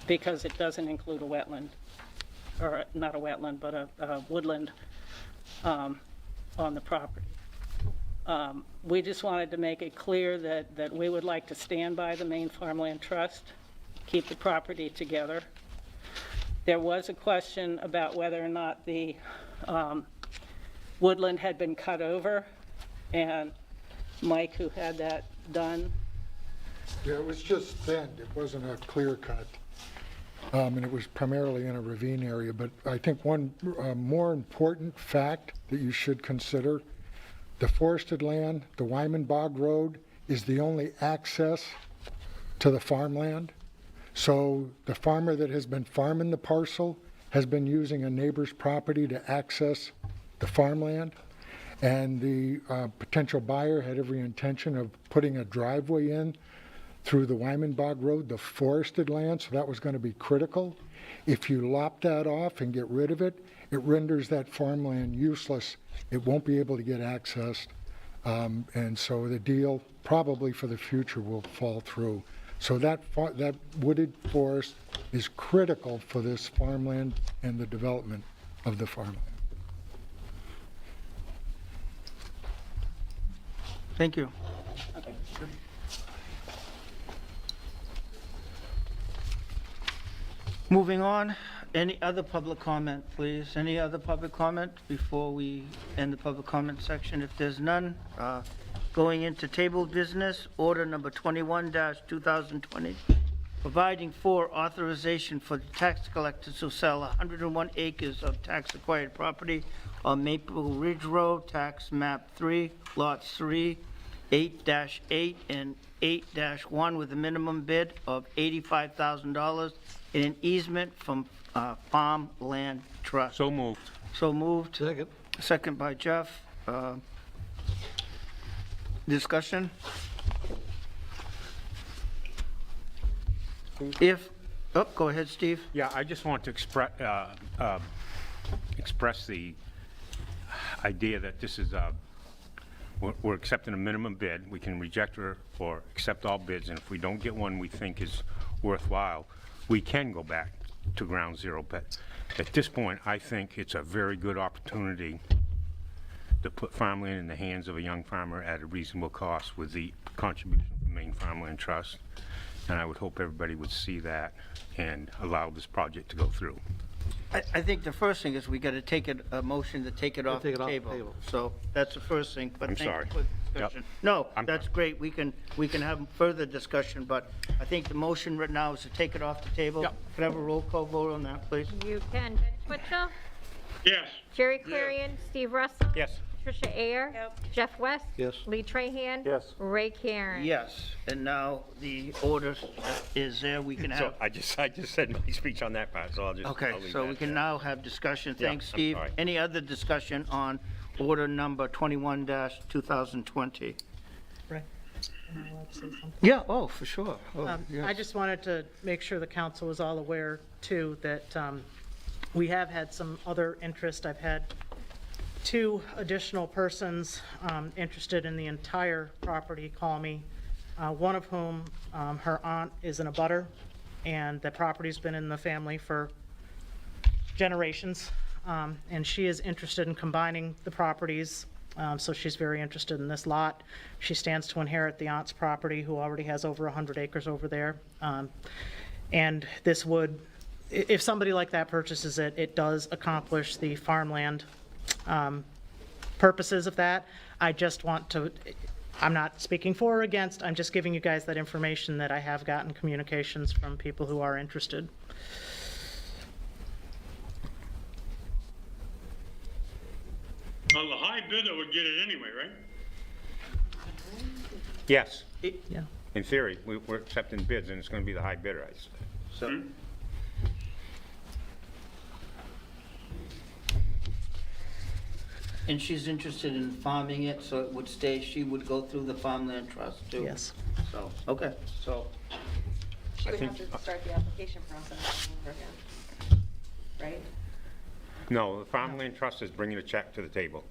Speaker 17: because it doesn't include a wetland, or not a wetland, but a woodland on the property. We just wanted to make it clear that we would like to stand by the Maine Farmland Trust, keep the property together. There was a question about whether or not the woodland had been cut over, and Mike, who had that done.
Speaker 18: Yeah, it was just thinned. It wasn't a clear cut. And it was primarily in a ravine area. But I think one more important fact that you should consider, the forested land, the Wyman Bog Road, is the only access to the farmland. So the farmer that has been farming the parcel has been using a neighbor's property to access the farmland. And the potential buyer had every intention of putting a driveway in through the Wyman Bog Road, the forested land, so that was going to be critical. If you lop that off and get rid of it, it renders that farmland useless. It won't be able to get accessed, and so the deal probably for the future will fall through. So that wooded forest is critical for this farmland and the development of the farmland.
Speaker 1: Thank you. Moving on, any other public comment, please? Any other public comment before we end the public comment section? If there's none, going into table business, order number 21-2020, providing for authorization for the tax collector to sell 101 acres of tax-acquired property on Maple Ridge Road, tax map 3, lots 3, 8-8 and 8-1 with a minimum bid of $85,000 in an easement from Farmland Trust.
Speaker 16: So moved.
Speaker 1: So moved.
Speaker 5: Second.
Speaker 1: Second by Jeff. Discussion? Go ahead, Steve.
Speaker 13: Yeah, I just want to express the idea that this is, we're accepting a minimum bid. We can reject or accept all bids, and if we don't get one we think is worthwhile, we can go back to ground zero. But at this point, I think it's a very good opportunity to put farmland in the hands of a young farmer at a reasonable cost with the contribution from Maine Farmland Trust. And I would hope everybody would see that and allow this project to go through.
Speaker 1: I think the first thing is we got to take a motion to take it off the table. So that's the first thing, but
Speaker 13: I'm
Speaker 1: thank
Speaker 13: sorry.
Speaker 1: you for the discussion. No, that's great. We can have further discussion, but I think the motion right now is to take it off the table. Can I have a roll call vote on that, please?
Speaker 10: You can. Ben Twitchell?
Speaker 11: Yes.
Speaker 10: Jerry Clarion? Steve Russell?
Speaker 13: Yes.
Speaker 10: Patricia Ayer? Jeff West?
Speaker 5: Yes.
Speaker 10: Lee Trahan?
Speaker 5: Yes.
Speaker 10: Ray Karen?
Speaker 1: Yes, and now the order is there. We can
Speaker 13: So
Speaker 1: have,
Speaker 13: I just said my speech on that part, so I'll leave
Speaker 1: okay, so
Speaker 13: that
Speaker 1: we can
Speaker 13: there.
Speaker 1: now have discussion.
Speaker 13: Yeah,
Speaker 1: Thanks,
Speaker 13: I'm
Speaker 1: Steve.
Speaker 13: sorry.
Speaker 1: Any other discussion on order number 21-2020?
Speaker 14: Right. Am I allowed to say something?
Speaker 1: Yeah, oh, for sure. Oh,
Speaker 14: I
Speaker 1: yes.
Speaker 14: just wanted to make sure the council was all aware, too, that we have had some other interest. I've had 2 additional persons interested in the entire property call me, one of whom, her aunt is an abutter, and the property's been in the family for generations, and she is interested in combining the properties, so she's very interested in this lot. She stands to inherit the aunt's property, who already has over 100 acres over there, and this would, if somebody like that purchases it, it does accomplish the farmland purposes of that. I just want to, I'm not speaking for or against, I'm just giving you guys that information that I have gotten communications from people who are interested.
Speaker 19: Well, the high bidder would get it anyway, right?
Speaker 13: Yes.
Speaker 14: Yeah.
Speaker 13: In theory, we're accepting bids, and it's going to be the high bidder.
Speaker 1: So, and she's interested in farming it, so it would stay, she would go through the farmland trust too?
Speaker 14: Yes.
Speaker 1: So, okay, so,
Speaker 6: She would have to start the application process all over again, right?
Speaker 13: No, the farmland trust is bringing a check to the table.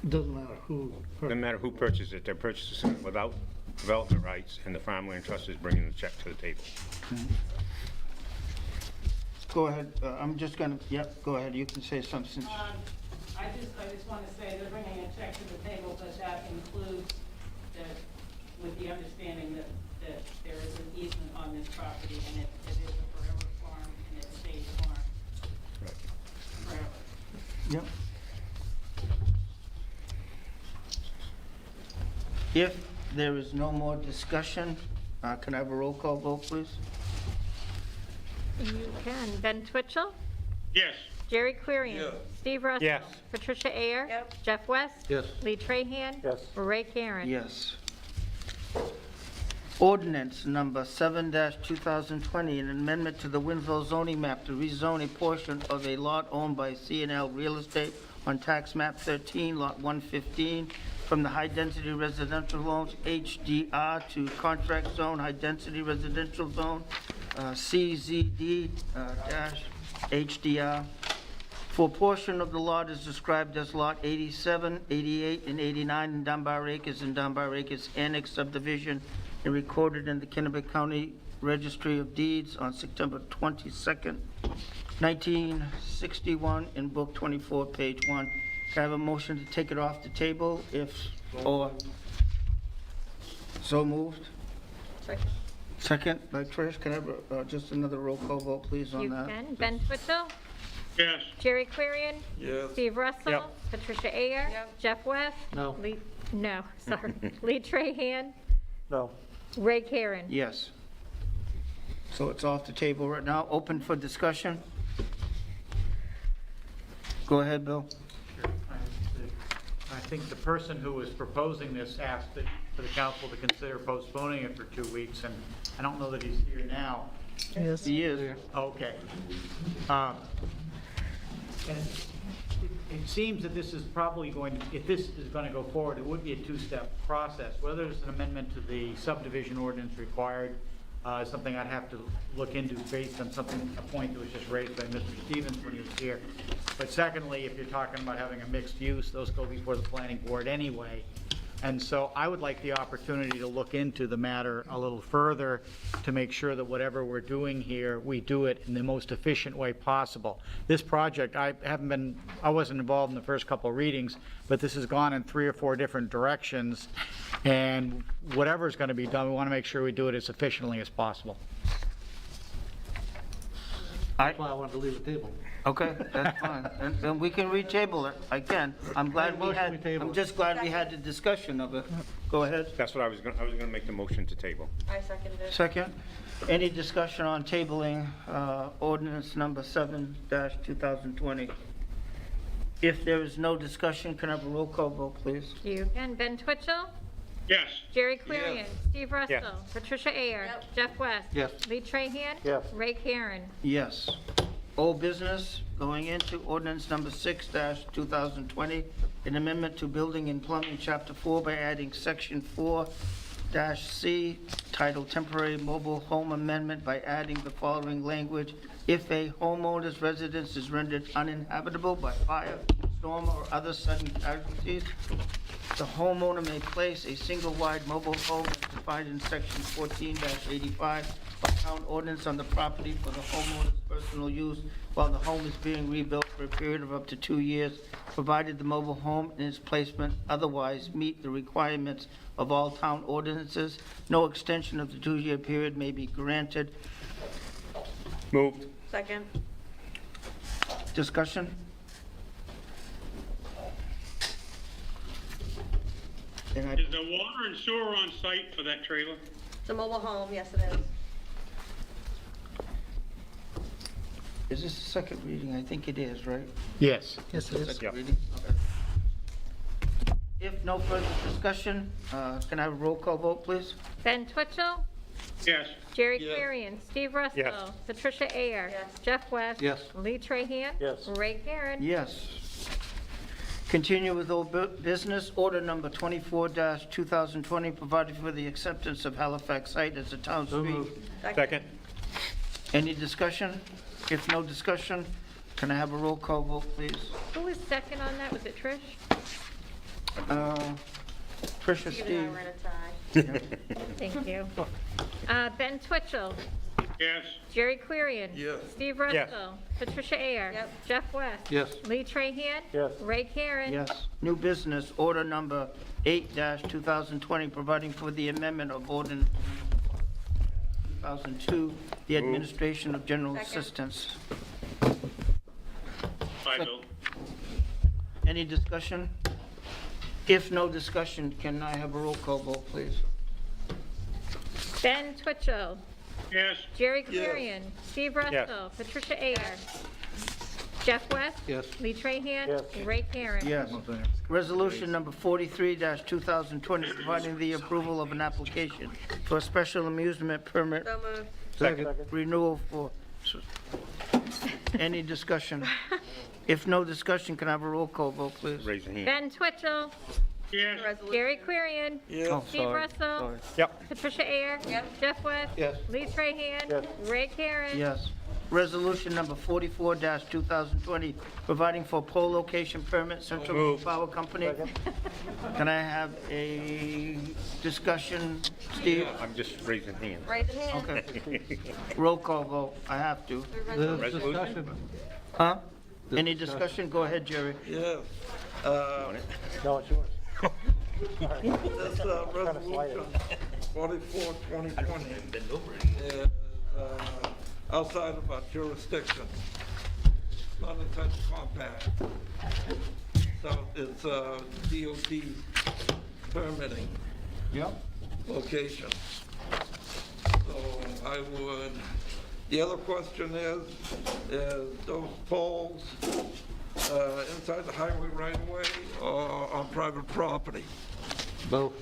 Speaker 5: Doesn't matter who.
Speaker 13: Doesn't matter who purchases it, they're purchasing it without development rights, and the farmland trust is bringing the check to the table.
Speaker 1: go ahead, I'm just gonna, yep, go ahead, you can say something.
Speaker 17: I just want to say they're bringing a check to the table, but that includes that, with the understanding that there is an easement on this property and it is a forever farm and it stays farm. Forever.
Speaker 1: Yep. If there is no more discussion, can I have a roll call vote, please?
Speaker 10: You can. Ben Twitchell?
Speaker 19: Yes.
Speaker 10: Jerry Querian?
Speaker 19: Yes.
Speaker 10: Steve Russell?
Speaker 13: Yes.
Speaker 10: Patricia Ayer? Jeff West?
Speaker 5: Yes.
Speaker 10: Lee Trahan?
Speaker 4: Yes.
Speaker 10: Ray Karen?
Speaker 1: Yes. Ordinance number 7-2020, an amendment to the Winslow zoning map to rezone a portion of a lot owned by C&L Real Estate on tax map 13, lot 115, from the high-density residential zones HDR to contract zone, high-density residential zone, CZD dash HDR. For a portion of the lot is described as Lot 87, 88, and 89 in Dunbar Acres and Dunbar Acres Annex subdivision and recorded in the Kennebec County Registry of Deeds on September 22nd, 1961, in Book 24, page 1. Can I have a motion to take it off the table or so moved?
Speaker 6: Second.
Speaker 1: Second by Trish. Can I have just another roll call vote, please, on
Speaker 10: You
Speaker 1: that?
Speaker 10: can. Ben Twitchell?
Speaker 19: Yes.
Speaker 10: Jerry Querian?
Speaker 19: Yes.
Speaker 10: Steve Russell?
Speaker 13: Yep.
Speaker 10: Patricia Ayer? Jeff West?
Speaker 5: No.
Speaker 10: No, sorry. Lee Trahan?
Speaker 4: No.
Speaker 10: Ray Karen?
Speaker 1: Yes. So it's off the table right now. Open for discussion. Go ahead, Bill.
Speaker 20: I think the person who was proposing this asked for the council to consider postponing it for 2 weeks, and I don't know that he's here now.
Speaker 14: Yes.
Speaker 1: He is.
Speaker 20: Okay. And it seems that this is probably going to, if this is going to go forward, it would be a two-step process. Whether there's an amendment to the subdivision ordinance required is something I'd have to look into based on a point that was just raised by Mr. Stevens when he was here. But secondly, if you're talking about having a mixed use, those go before the planning board anyway. And so I would like the opportunity to look into the matter a little further to make sure that whatever we're doing here, we do it in the most efficient way possible. This project, I wasn't involved in the first couple of readings, but this has gone in 3 or 4 different directions. And whatever's going to be done, we want to make sure we do it as efficiently as possible.
Speaker 5: That's why I wanted to leave the table.
Speaker 1: Okay, that's fine. And we can retable it. I can. I'm just glad we had the discussion of it. Go ahead.
Speaker 13: That's what I was going to make the motion to table.
Speaker 6: I seconded it.
Speaker 1: Second. Any discussion on tabling ordinance number 7-2020? If there is no discussion, can I have a roll call vote, please?
Speaker 10: You can. Ben Twitchell?
Speaker 19: Yes.
Speaker 10: Jerry Querian? Steve Russell?
Speaker 13: Yes.
Speaker 10: Patricia Ayer? Jeff West?
Speaker 5: Yes.
Speaker 10: Lee Trahan?
Speaker 4: Yes.
Speaker 10: Ray Karen?
Speaker 1: Yes. Old business, going into ordinance number 6-2020, an amendment to Building and Plumbing, Chapter 4, by adding Section 4-C, titled Temporary Mobile Home Amendment, by adding the following language: if a homeowner's residence is rendered uninhabitable by fire, storm, or other sudden casualties, the homeowner may place a single-wide mobile home as defined in Section 14-85 of town ordinance on the property for the homeowner's personal use while the home is being rebuilt for a period of up to 2 years, provided the mobile home and its placement otherwise meet the requirements of all town ordinances. No extension of the 2-year period may be granted.
Speaker 13: Moved.
Speaker 6: Second.
Speaker 1: Discussion? And
Speaker 19: Is there water and sewer on site for that trailer?
Speaker 6: It's a mobile home, yes it is.
Speaker 1: Is this the second reading? I think it is, right?
Speaker 5: Yes.
Speaker 1: Yes, it is. Second reading? Okay. If no further discussion, can I have a roll call vote, please?
Speaker 10: Ben Twitchell,
Speaker 19: Yes.
Speaker 10: Jerry Clarion, Steve Russell,
Speaker 13: Yes.
Speaker 10: Patricia Ayer, Jeff West.
Speaker 5: Yes.
Speaker 10: Lee Trahan.
Speaker 5: Yes.
Speaker 10: Ray Karen.
Speaker 1: Yes. Continue with old business, order number 24-2020, providing for the acceptance of Halifax site as a town street.
Speaker 13: Second.
Speaker 1: Any discussion? If no discussion, can I have a roll call vote, please?
Speaker 10: Who was second on that? Was it Trish?
Speaker 1: Tricia,
Speaker 6: Steve and I
Speaker 1: Steve.
Speaker 6: were in a tie.
Speaker 10: Thank you. Ben Twitchell,
Speaker 19: Yes.
Speaker 10: Jerry Clarion.
Speaker 19: Yes.
Speaker 10: Steve
Speaker 13: Yes.
Speaker 10: Russell. Patricia Ayer.
Speaker 6: Yep.
Speaker 10: Jeff West.
Speaker 5: Yes.
Speaker 10: Lee Trahan.
Speaker 5: Yes.
Speaker 10: Ray Karen.
Speaker 1: Yes. New business, order number 8-2020, providing for the amendment of ordinance 2002, the administration of general
Speaker 6: Second.
Speaker 1: assistance.
Speaker 19: Hi, Bill.
Speaker 1: Any discussion? If no discussion, can I have a roll call vote, please?
Speaker 10: Ben Twitchell,
Speaker 19: Yes.
Speaker 10: Jerry Clarion. Steve Russell. Patricia Ayer. Jeff West.
Speaker 5: Yes.
Speaker 10: Lee Trahan.
Speaker 5: Yes.
Speaker 10: Ray Karen.
Speaker 1: Yes. Resolution number 43-2020, providing the approval of an application for a special amusement permit
Speaker 6: So moved.
Speaker 5: Second.
Speaker 1: renewal for, any discussion? If no discussion, can I have a roll call vote, please?
Speaker 13: Raise your hand.
Speaker 10: Ben Twitchell,
Speaker 19: Yes.
Speaker 6: Resolution.
Speaker 10: Gary Clarion.
Speaker 1: Oh,
Speaker 10: Steve
Speaker 1: sorry,
Speaker 10: Russell.
Speaker 1: sorry.
Speaker 13: Yep.
Speaker 10: Patricia Ayer.
Speaker 6: Yep.
Speaker 10: Jeff West.
Speaker 5: Yes.
Speaker 10: Lee Trahan.
Speaker 5: Yes.
Speaker 10: Ray Karen.
Speaker 1: Yes. Resolution number 44-2020, providing for pole location permit, Central Power Company. Can I have a discussion, Steve?
Speaker 13: I'm just raising hands.
Speaker 6: Raise your hand.
Speaker 1: Okay. Roll call vote, I have to.
Speaker 5: The
Speaker 13: Resolution?
Speaker 5: discussion.
Speaker 1: Huh? Any discussion? Go ahead, Jerry.
Speaker 21: Yes.
Speaker 5: No, it's yours.
Speaker 21: This resolution 44-2020 is outside of our jurisdiction. It's not inside the compact. So it's DOT permitting
Speaker 1: Yep.
Speaker 21: location. So I would, the other question is those poles inside the highway right away or on private property?
Speaker 5: Both.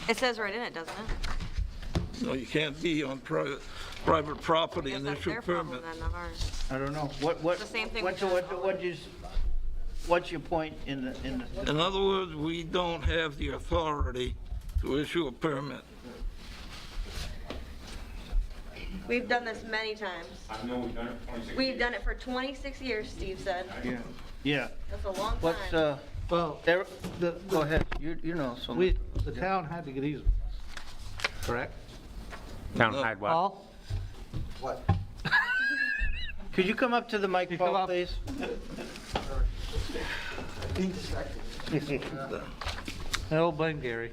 Speaker 6: It says right in it, doesn't it?
Speaker 21: No, you can't be on private property
Speaker 6: Guess
Speaker 21: and
Speaker 6: that's
Speaker 21: issue
Speaker 6: their
Speaker 21: a
Speaker 6: problem
Speaker 21: permit.
Speaker 6: then, not ours.
Speaker 1: I don't know.
Speaker 6: The same thing with
Speaker 1: What's your point in the?
Speaker 21: In other words, we don't have the authority to issue a permit.
Speaker 6: We've done this many times.
Speaker 2: I know we've done it for 26
Speaker 6: We've done it for 26 years, Steve said.
Speaker 1: Yeah. Yeah.
Speaker 6: That's a long
Speaker 1: What's,
Speaker 6: time.
Speaker 5: Well,
Speaker 1: go ahead, you know, so.
Speaker 5: the town had to get easements, correct?
Speaker 13: Town hide what?
Speaker 5: Paul?
Speaker 1: Could you come up to the mic,
Speaker 5: come
Speaker 1: Paul,
Speaker 5: up.
Speaker 1: please?
Speaker 5: No, blame Gary.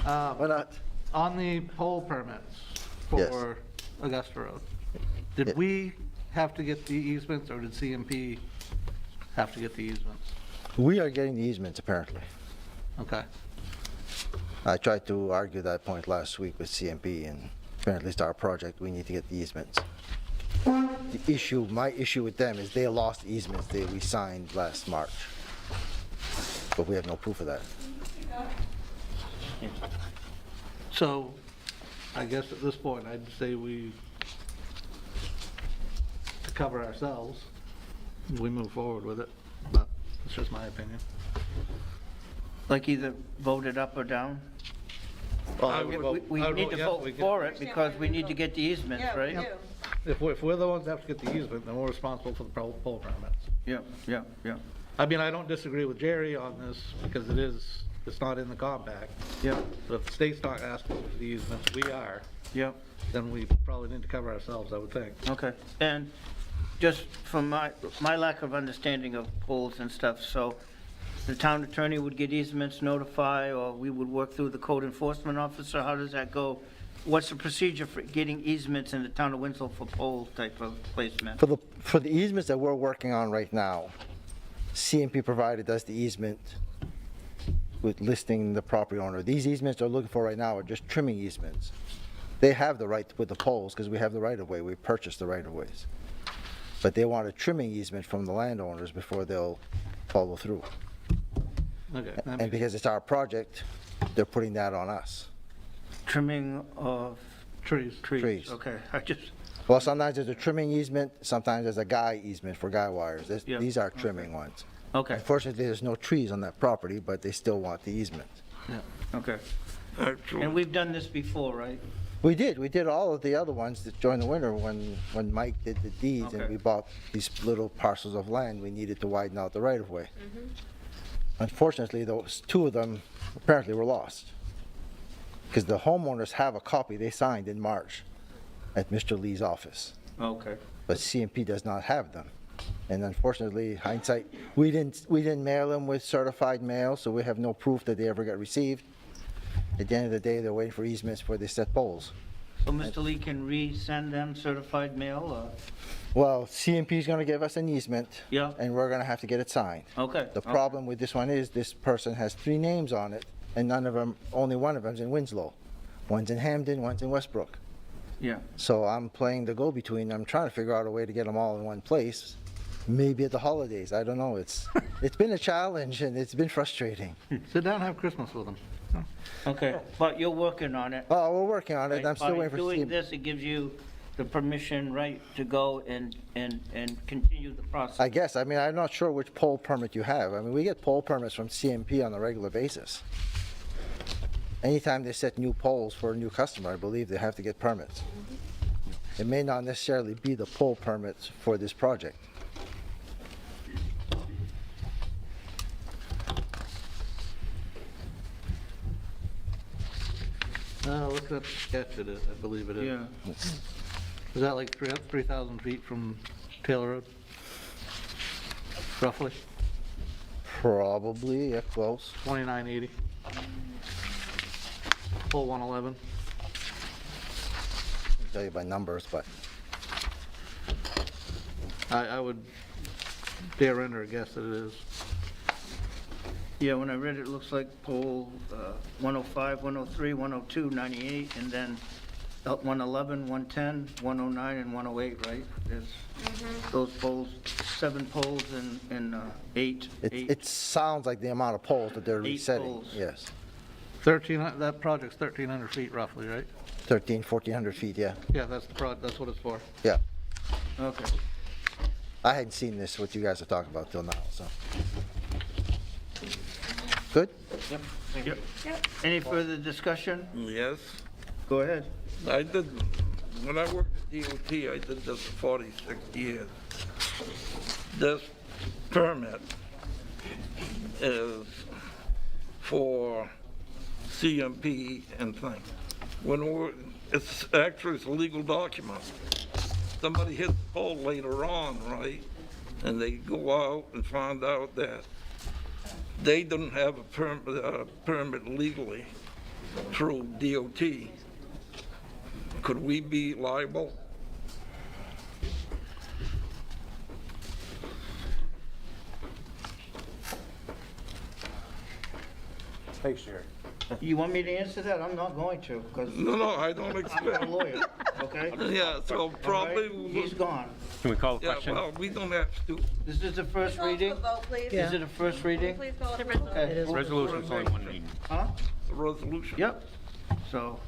Speaker 5: Why not? On the pole permits for Augusta Road, did we have to get the easements, or did CMP have to get the easements?
Speaker 22: We are getting the easements, apparently.
Speaker 5: Okay.
Speaker 22: I tried to argue that point last week with CMP, and apparently it's our project, we need to get the easements. The issue, my issue with them is they lost easements that we signed last March. But we have no proof of that.
Speaker 5: So, I guess at this point, I'd say to cover ourselves, we move forward with it, but it's just my opinion.
Speaker 1: Like either vote it up or down?
Speaker 5: Well,
Speaker 1: We need to vote for it because we need to get the easements,
Speaker 6: Yeah, we
Speaker 1: right?
Speaker 6: do.
Speaker 5: If we're the ones that have to get the easement, then we're responsible for the pole permits.
Speaker 1: Yeah.
Speaker 5: I mean, I don't disagree with Jerry on this, because it's not in the compact.
Speaker 1: Yeah.
Speaker 5: But if the state's not asking for the easements, we are,
Speaker 1: Yeah.
Speaker 5: then we probably need to cover ourselves, I would think.
Speaker 1: Okay, and just from my lack of understanding of polls and stuff, so the town attorney would get easements, notify, or we would work through the code enforcement officer? How does that go? What's the procedure for getting easements in the town of Winslow for pole type of placement?
Speaker 22: For the easements that we're working on right now, CMP provided us the easement with listing the property owner. These easements they're looking for right now are just trimming easements. They have the right to put the poles because we have the right-of-way. We purchased the right-of-ways. But they want a trimming easement from the landowners before they'll follow through.
Speaker 5: Okay.
Speaker 22: And because it's our project, they're putting that on us.
Speaker 1: Trimming of
Speaker 5: Trees.
Speaker 22: Trees.
Speaker 1: Okay, I just,
Speaker 22: Well, sometimes there's a trimming easement, sometimes there's a guy easement for guy wires.
Speaker 1: Yeah.
Speaker 22: These are trimming ones.
Speaker 1: okay,
Speaker 22: Unfortunately, there's no trees on that property, but they still want the easement.
Speaker 1: okay. And we've done this before, right?
Speaker 22: We did all of the other ones that during the winter when Mike did the deeds and
Speaker 1: Okay.
Speaker 22: we bought these little parcels of land, we needed to widen out the right-of-way. Unfortunately, those two of them apparently were lost. Because the homeowners have a copy they signed in March at Mr. Lee's office,
Speaker 1: Okay.
Speaker 22: but CMP does not have them. And unfortunately, hindsight, we didn't mail them with certified mail, so we have no proof that they ever got received. At the end of the day, they're waiting for easements before they set poles.
Speaker 1: So Mr. Lee can resend them certified mail, or?
Speaker 22: Well, CMP's gonna give us an easement.
Speaker 1: Yeah.
Speaker 22: And we're gonna have to get it signed.
Speaker 1: Okay.
Speaker 22: The problem with this one is this person has 3 names on it, and only one of them's in Winslow. One's in Hamden, one's in Westbrook.
Speaker 1: Yeah.
Speaker 22: So I'm playing the go-between. I'm trying to figure out a way to get them all in one place. Maybe at the holidays, I don't know. It's been a challenge and it's been frustrating.
Speaker 5: Sit down and have Christmas with them.
Speaker 1: Okay, but you're working on it.
Speaker 22: Oh, we're working on it.
Speaker 1: right?
Speaker 22: I'm still
Speaker 1: By
Speaker 22: waiting for
Speaker 1: doing
Speaker 22: CMP.
Speaker 1: this, it gives you the permission, right, to go and continue the process.
Speaker 22: I guess. I mean, I'm not sure which pole permit you have. I mean, we get pole permits from CMP on a regular basis. Anytime they set new poles for a new customer, I believe they have to get permits. It may not necessarily be the pole permits for this project.
Speaker 5: Look at that sketch it is, I believe it is.
Speaker 1: Yeah.
Speaker 5: Is that like 3,000 feet from Taylor Road? Roughly?
Speaker 22: Probably, yeah, close.
Speaker 5: 2980. Pole 111.
Speaker 22: I'll tell you by numbers, but
Speaker 5: I would dare enter a guess that it is.
Speaker 1: Yeah, when I read it, it looks like pole 105, 103, 102, 98, and then 111, 110, 109, and 108, right? There's those poles, 7 poles and 8.
Speaker 22: it sounds like the amount of poles that they're
Speaker 1: 8
Speaker 22: resetting.
Speaker 1: poles.
Speaker 22: Yes.
Speaker 5: That project's 1,300 feet roughly, right?
Speaker 22: 1,400 feet, yeah.
Speaker 5: Yeah, that's that's what it's for.
Speaker 22: Yeah.
Speaker 1: Okay.
Speaker 22: I hadn't seen this, what you guys are talking about till now, so. Good?
Speaker 1: Yep. Any further discussion?
Speaker 21: Yes.
Speaker 1: Go ahead.
Speaker 21: I did, when I worked at DOT, I did this for 46 years. This permit is for CMP and things. It's actually a legal document. Somebody hit the pole later on, right? And they go out and find out that they don't have a permit legally through DOT. Could we be liable?
Speaker 13: Thanks, Jerry.
Speaker 1: You want me to answer that? I'm not going to, because
Speaker 21: No, I don't
Speaker 1: I'm
Speaker 21: expect.
Speaker 1: a lawyer, okay?
Speaker 21: Yeah, so probably.
Speaker 1: All right? He's gone.
Speaker 13: Can we call the
Speaker 21: Yeah,
Speaker 13: question?
Speaker 21: well, we don't have to.
Speaker 1: This is the first reading?
Speaker 6: Vote, please.
Speaker 1: Is it a first reading?
Speaker 6: Please call it a vote.
Speaker 1: Okay.
Speaker 13: Resolution's only one reading.
Speaker 1: Huh?
Speaker 21: The resolution.
Speaker 1: Yep. So,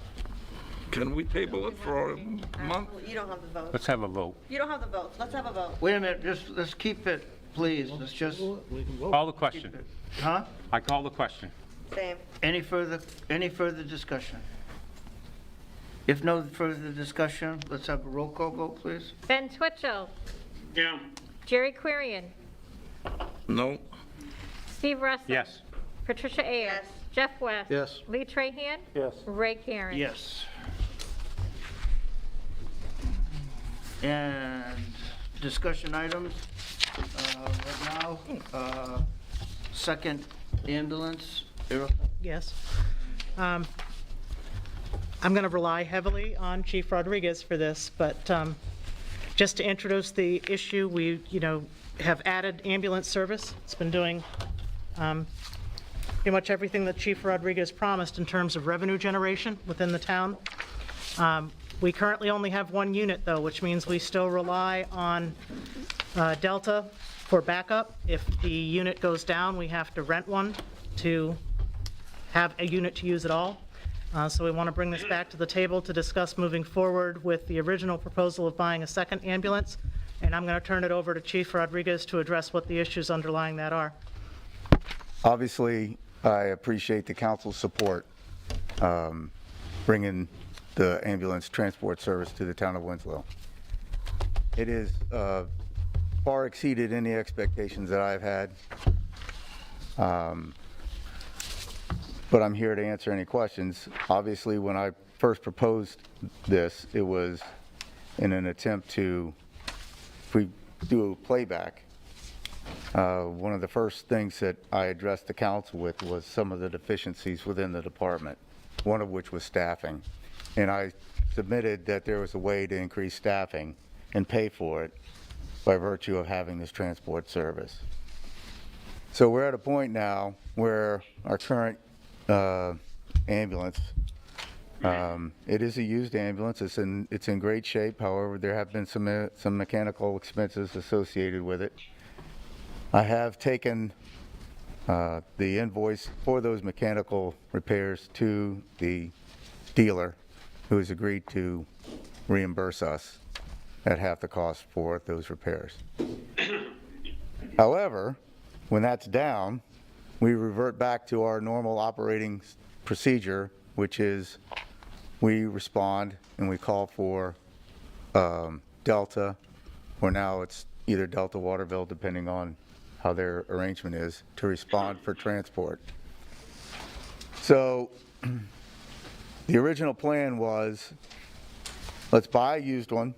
Speaker 21: Can we table it for a month?
Speaker 6: You don't have the vote.
Speaker 13: Let's have a vote.
Speaker 6: You don't have the vote. Let's have a vote.
Speaker 1: wait a minute, let's keep it, please. Let's just,
Speaker 13: Call the question.
Speaker 1: huh?
Speaker 13: I call the question.
Speaker 6: Same.
Speaker 1: Any further discussion? If no further discussion, let's have a roll call vote, please.
Speaker 10: Ben Twitchell.
Speaker 19: Yeah.
Speaker 10: Jerry Querian.
Speaker 21: No.
Speaker 10: Steve Russell.
Speaker 13: Yes.
Speaker 10: Patricia Ayers.
Speaker 6: Yes.
Speaker 10: Jeff West.
Speaker 5: Yes.
Speaker 10: Lee Trahan.
Speaker 4: Yes.
Speaker 10: Ray Karen.
Speaker 1: Yes. And discussion items, right now, second ambulance,
Speaker 14: Yes. I'm going to rely heavily on Chief Rodriguez for this, but just to introduce the issue, we, have added ambulance service. It's been doing pretty much everything that Chief Rodriguez promised in terms of revenue generation within the town. We currently only have one unit, though, which means we still rely on Delta for backup. If the unit goes down, we have to rent one to have a unit to use at all. So we want to bring this back to the table to discuss moving forward with the original proposal of buying a second ambulance. And I'm going to turn it over to Chief Rodriguez to address what the issues underlying that are.
Speaker 3: Obviously, I appreciate the council's support bringing the ambulance transport service to the town of Winslow. It is far exceeded any expectations that I've had. But I'm here to answer any questions. Obviously, when I first proposed this, it was in an attempt to, if we do a playback, one of the first things that I addressed the council with was some of the deficiencies within the department, one of which was staffing. And I submitted that there was a way to increase staffing and pay for it by virtue of having this transport service. So we're at a point now where our current ambulance, it is a used ambulance. It's in great shape. However, there have been some mechanical expenses associated with it. I have taken the invoice for those mechanical repairs to the dealer, who has agreed to reimburse us at half the cost for those repairs. However, when that's down, we revert back to our normal operating procedure, which is we respond and we call for Delta, or now it's either Delta Waterville, depending on how their arrangement is, to respond for transport. So the original plan was, let's buy a used one,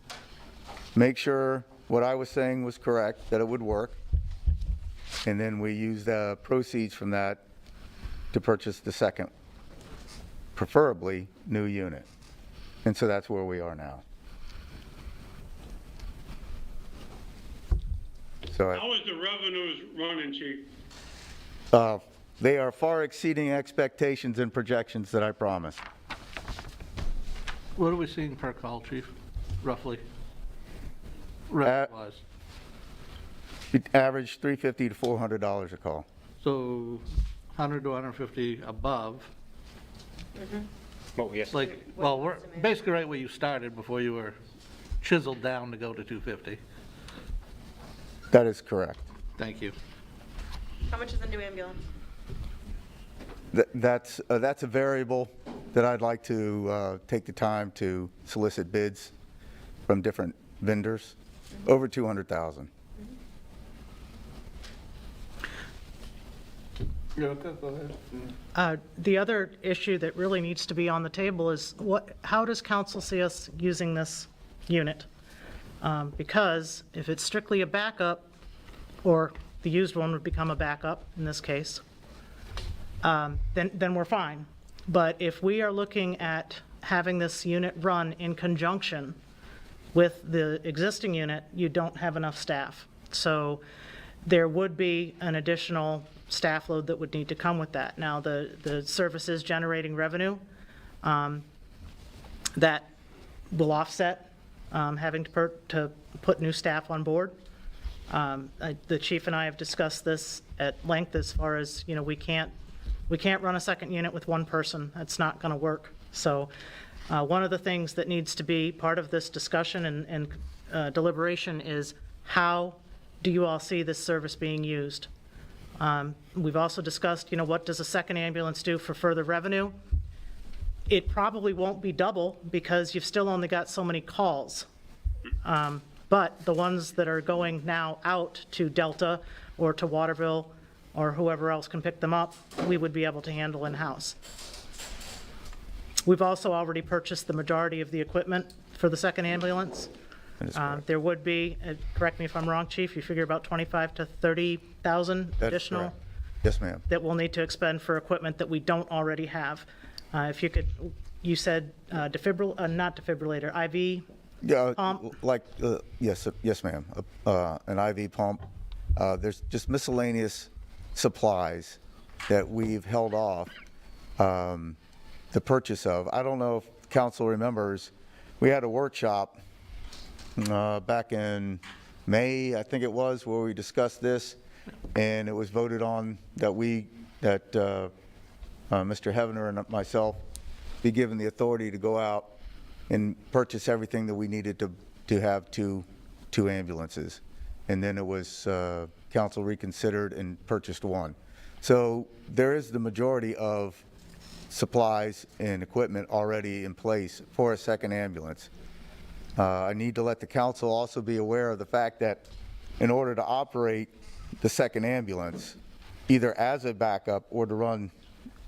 Speaker 3: make sure what I was saying was correct, that it would work, and then we use the proceeds from that to purchase the second, preferably new unit. And so that's where we are now. So
Speaker 19: How is the revenues running, Chief?
Speaker 3: they are far exceeding expectations and projections that I promised.
Speaker 5: What are we seeing per call, Chief, roughly? Revenue-wise?
Speaker 3: It averaged $350 to $400 a call.
Speaker 5: So 100 to 150 above. Like, well, we're basically right where you started before you were chiseled down to go to 250.
Speaker 3: That is correct.
Speaker 5: Thank you.
Speaker 6: How much is a new ambulance?
Speaker 3: That's a variable that I'd like to take the time to solicit bids from different vendors. Over 200,000.
Speaker 5: Go ahead.
Speaker 14: The other issue that really needs to be on the table is how does council see us using this unit? Because if it's strictly a backup, or the used one would become a backup in this case, then we're fine. But if we are looking at having this unit run in conjunction with the existing unit, you don't have enough staff. So there would be an additional staff load that would need to come with that. Now, the service is generating revenue that will offset having to put new staff on board. The chief and I have discussed this at length as far as, we can't run a second unit with one person. That's not going to work. So one of the things that needs to be part of this discussion and deliberation is, how do you all see this service being used? We've also discussed, what does a second ambulance do for further revenue? It probably won't be double because you've still only got so many calls. But the ones that are going now out to Delta or to Waterville or whoever else can pick them up, we would be able to handle in-house. We've also already purchased the majority of the equipment for the second ambulance. There would be, correct me if I'm wrong, Chief, you figure about 25 to 30,000 additional?
Speaker 3: Correct. Yes, ma'am.
Speaker 14: That we'll need to expend for equipment that we don't already have. If you could, you said not defibrillator, IV pump?
Speaker 3: Yes, ma'am. An IV pump. There's just miscellaneous supplies that we've held off the purchase of. I don't know if council remembers, we had a workshop back in May, I think it was, where we discussed this, and it was voted on that Mr. Hevener and myself be given the authority to go out and purchase everything that we needed to have two ambulances. And then it was, council reconsidered and purchased one. So there is the majority of supplies and equipment already in place for a second ambulance. I need to let the council also be aware of the fact that in order to operate the second ambulance, either as a backup or to run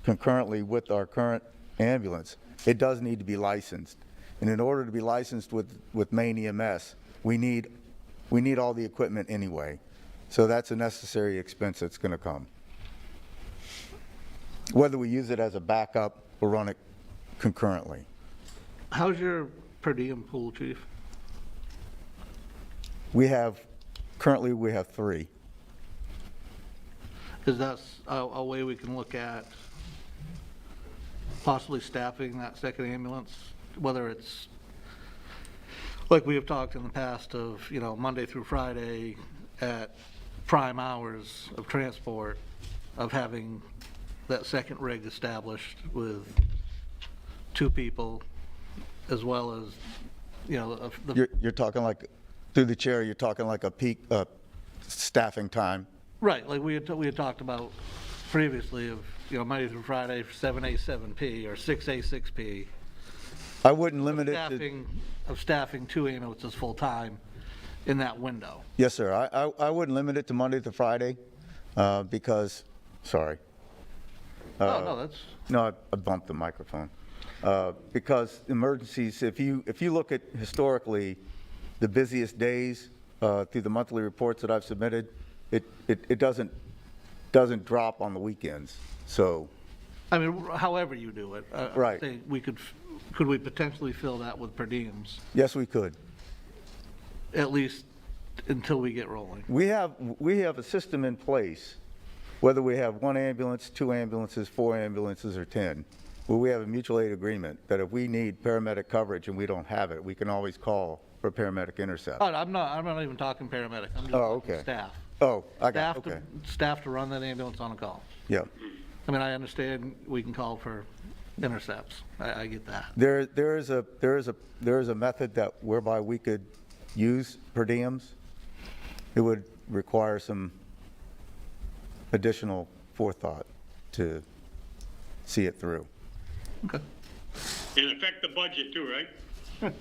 Speaker 3: concurrently with our current ambulance, it does need to be licensed. And in order to be licensed with Maine EMS, we need all the equipment anyway. So that's a necessary expense that's going to come. Whether we use it as a backup or run it concurrently.
Speaker 5: How's your per diem pool, chief?
Speaker 3: Currently we have 3.
Speaker 5: Is that a way we can look at possibly staffing that second ambulance? Whether it's, like we have talked in the past of, Monday through Friday at prime hours of transport, of having that second rig established with 2 people, as well as,
Speaker 3: You're talking like, through the chair, you're talking like a peak staffing time.
Speaker 5: Right, like we had talked about previously of, Monday through Friday, 7A, 7P, or 6A, 6P.
Speaker 3: I wouldn't limit it to...
Speaker 5: Of staffing 2 ambulances full-time in that window.
Speaker 3: Yes, sir. I wouldn't limit it to Monday to Friday because, sorry.
Speaker 5: No, that's...
Speaker 3: No, I bumped the microphone. Because emergencies, if you look at historically the busiest days through the monthly reports that I've submitted, it doesn't drop on the weekends. So,
Speaker 5: I mean, however you do it.
Speaker 3: Right.
Speaker 5: I think could we potentially fill that with per diems,
Speaker 3: yes, we could.
Speaker 5: at least until we get rolling?
Speaker 3: We have a system in place, whether we have 1 ambulance, 2 ambulances, 4 ambulances, or 10, where we have a mutual aid agreement that if we need paramedic coverage and we don't have it, we can always call for paramedic intercept.
Speaker 5: Oh, I'm not even talking paramedic, I'm just talking staff.
Speaker 3: Oh, I got it, okay.
Speaker 5: Staff to run that ambulance on a call.
Speaker 3: Yeah.
Speaker 5: I mean, I understand we can call for intercepts, I get that.
Speaker 3: There is a method that whereby we could use per diems. It would require some additional forethought to see it through.
Speaker 5: Okay.
Speaker 19: And affect the budget too, right?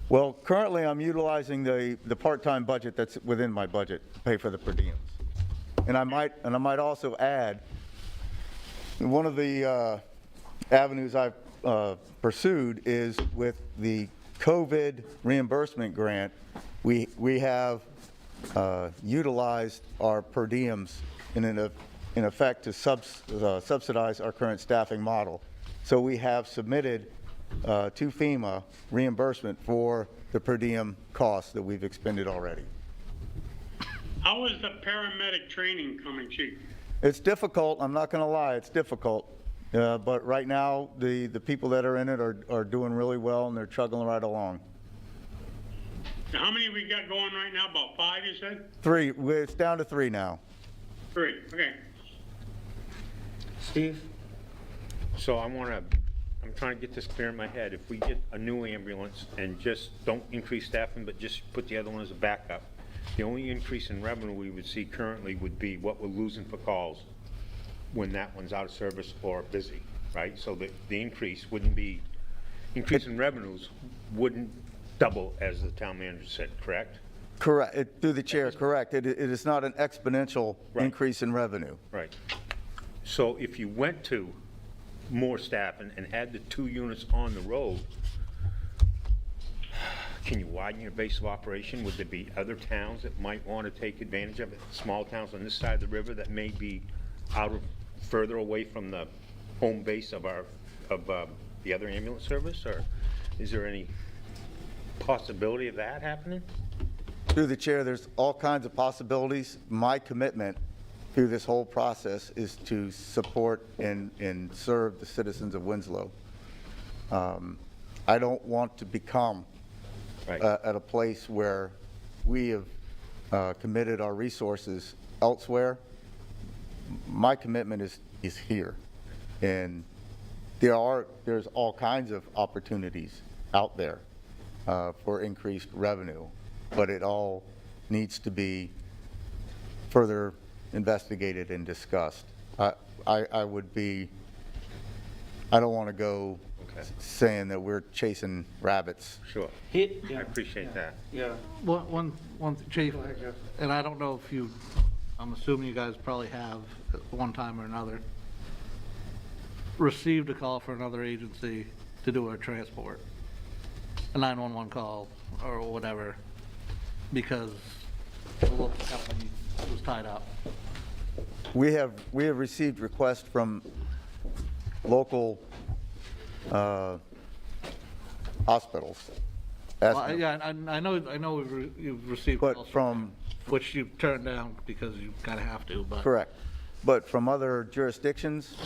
Speaker 3: Well, currently I'm utilizing the part-time budget that's within my budget to pay for the per diems. And I might also add, one of the avenues I've pursued is with the COVID reimbursement grant. We have utilized our per diems in effect to subsidize our current staffing model. So we have submitted to FEMA reimbursement for the per diem costs that we've expended already.
Speaker 19: How is the paramedic training coming, chief?
Speaker 3: It's difficult, I'm not going to lie, it's difficult. But right now, the people that are in it are doing really well, and they're chugging right along.
Speaker 19: Now, how many we got going right now? About 5, you said?
Speaker 3: 3, it's down to 3 now.
Speaker 19: 3, okay.
Speaker 13: Steve? So I'm trying to get this clear in my head. If we get a new ambulance and just don't increase staffing, but just put the other one as a backup, the only increase in revenue we would see currently would be what we're losing for calls when that one's out of service or busy, right? So the increase wouldn't be, increase in revenues wouldn't double, as the town manager said, correct?
Speaker 3: Correct, through the chair, correct. It is not an exponential increase in revenue.
Speaker 13: Right. So if you went to more staff and had the 2 units on the road, can you widen your base of operation? Would there be other towns that might want to take advantage of it? Small towns on this side of the river that may be further away from the home base of the other ambulance service? Or is there any possibility of that happening?
Speaker 3: Through the chair, there's all kinds of possibilities. My commitment through this whole process is to support and serve the citizens of Winslow. I don't want to become at a place where we have committed our resources elsewhere. My commitment is here. And there's all kinds of opportunities out there for increased revenue, but it all needs to be further investigated and discussed. I don't want to go saying that we're chasing rabbits.
Speaker 13: Sure.
Speaker 1: Yeah.
Speaker 13: I appreciate that.
Speaker 1: Yeah.
Speaker 5: One, Chief, and I don't know if I'm assuming you guys probably have at one time or another received a call for another agency to do a transport, a 911 call or whatever, because the local company was tied up.
Speaker 3: We have received requests from local hospitals.
Speaker 5: Well, yeah, I know you've received
Speaker 3: But
Speaker 5: calls
Speaker 3: from,
Speaker 5: which you turned down because you kind of have to, but.
Speaker 3: correct. But from other jurisdictions,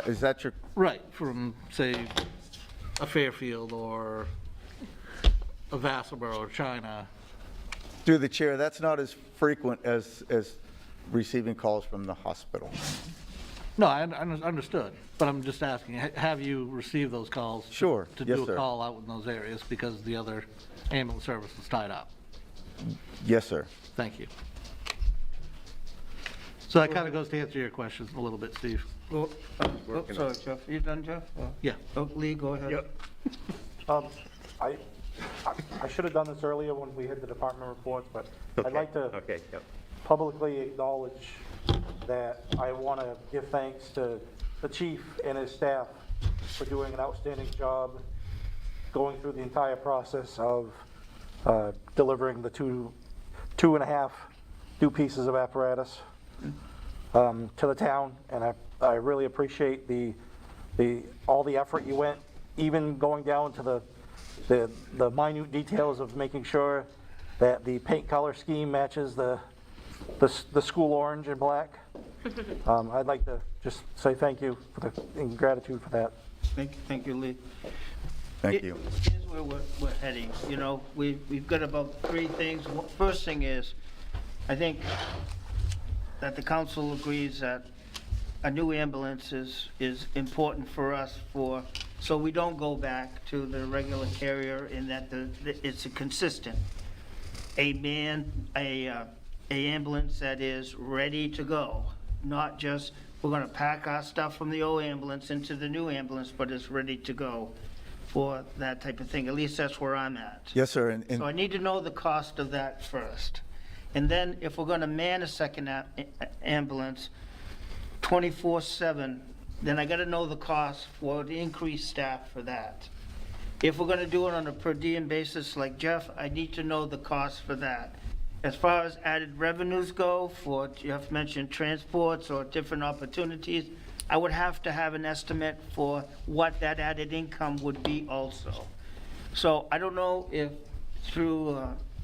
Speaker 3: is that your,
Speaker 5: Right, from, say, a Fairfield or a Vassalboro or China.
Speaker 3: through the chair, that's not as frequent as receiving calls from the hospital.
Speaker 5: No, I understood, but I'm just asking, have you received those calls?
Speaker 3: Sure,
Speaker 5: To
Speaker 3: yes,
Speaker 5: do
Speaker 3: sir.
Speaker 5: a call out in those areas because the other ambulance service is tied up?
Speaker 3: Yes, sir.
Speaker 5: Thank you. So that kind of goes to answer your question a little bit, Steve.
Speaker 1: Well, sorry, Jeff. You done, Jeff?
Speaker 5: Yeah.
Speaker 1: Oh, Lee, go ahead.
Speaker 7: Yep. I should have done this earlier when we had the department reports, but I'd like to publicly acknowledge that I want to give thanks to the chief and his staff for doing an outstanding job going through the entire process of delivering the two and a half new pieces of apparatus to the town, and I really appreciate all the effort you went, even going down to the minute details of making sure that the paint color scheme matches the school orange and black. I'd like to just say thank you and gratitude for that.
Speaker 1: Thank you, Lee.
Speaker 3: Thank you.
Speaker 1: Here's where we're heading. You know, we've got about three things. First thing is, I think that the council agrees that a new ambulance is important for us so we don't go back to the regular carrier in that it's a consistent. A ambulance that is ready to go, not just we're gonna pack our stuff from the old ambulance into the new ambulance, but it's ready to go for that type of thing. At least that's where I'm at.
Speaker 3: Yes, sir. And
Speaker 1: So I need to know the cost of that first. And then if we're gonna man a second ambulance 24/7, then I gotta know the cost for the increased staff for that. If we're gonna do it on a per diem basis like Jeff, I need to know the cost for that. As far as added revenues go, for Jeff mentioned transports or different opportunities, I would have to have an estimate for what that added income would be also. So I don't know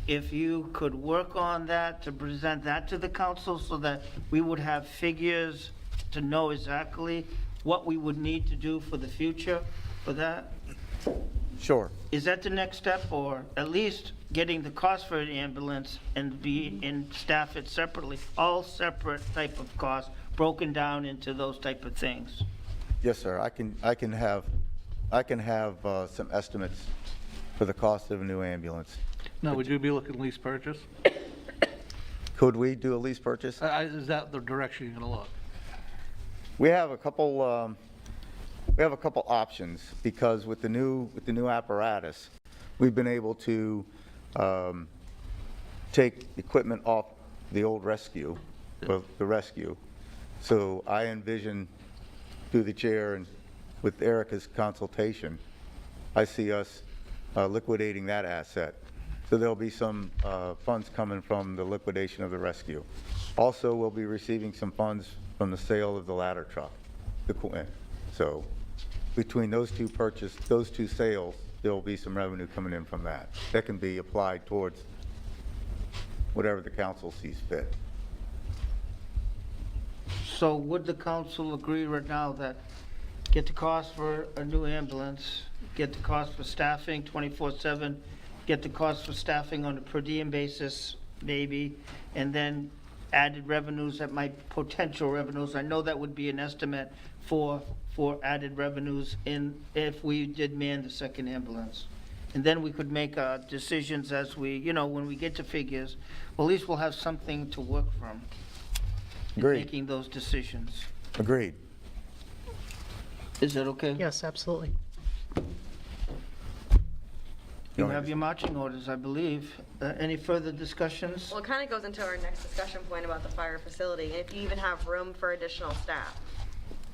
Speaker 1: if you could work on that to present that to the council so that we would have figures to know exactly what we would need to do for the future for that.
Speaker 3: sure.
Speaker 1: Is that the next step, or at least getting the cost for the ambulance and staff it separately, all separate type of costs, broken down into those type of things?
Speaker 3: Yes, sir. I can have some estimates for the cost of a new ambulance.
Speaker 5: Now, would you be looking at lease purchase?
Speaker 3: Could we do a lease purchase?
Speaker 5: Is that the direction you're gonna look?
Speaker 3: We have a couple options, because with the new apparatus, we've been able to take equipment off the old rescue, of the rescue. So I envision, through the chair and with Erica's consultation, I see us liquidating that asset. So there'll be some funds coming from the liquidation of the rescue. Also, we'll be receiving some funds from the sale of the ladder truck. So between those two sales, there'll be some revenue coming in from that. That can be applied towards whatever the council sees fit.
Speaker 1: So would the council agree right now that get the cost for a new ambulance, get the cost for staffing 24/7, get the cost for staffing on a per diem basis, maybe, and then added revenues that might, potential revenues, I know that would be an estimate for added revenues if we did man the second ambulance. And then we could make decisions as we, when we get to figures, well, at least we'll have something to work from in
Speaker 3: Agreed.
Speaker 1: making those decisions.
Speaker 3: Agreed.
Speaker 1: Is that okay?
Speaker 14: Yes, absolutely.
Speaker 1: You have your marching orders, I believe. Any further discussions?
Speaker 6: Well, it kind of goes into our next discussion point about the fire facility, and if you even have room for additional staff.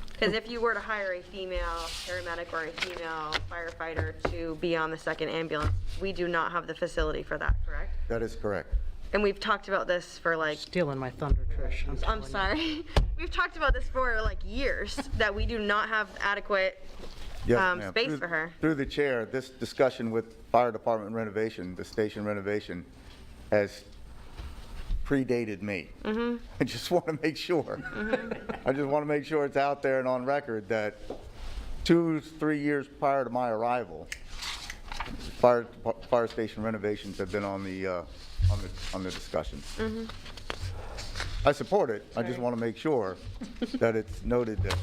Speaker 6: Because if you were to hire a female paramedic or a female firefighter to be on the second ambulance, we do not have the facility for that, correct?
Speaker 3: That is correct.
Speaker 6: And we've talked about this for like,
Speaker 14: Stealing my thunder, Trish.
Speaker 6: I'm sorry. We've talked about this for like years, that we do not have adequate
Speaker 3: Yes, ma'am.
Speaker 6: space
Speaker 3: Through-
Speaker 6: for her.
Speaker 3: Through the chair, this discussion with fire department renovation, the station renovation, has predated me. I just want to make sure. I just want to make sure it's out there and on record that 2-3 years prior to my arrival, fire station renovations have been on the discussion. I support it. I just want to make sure that it's noted that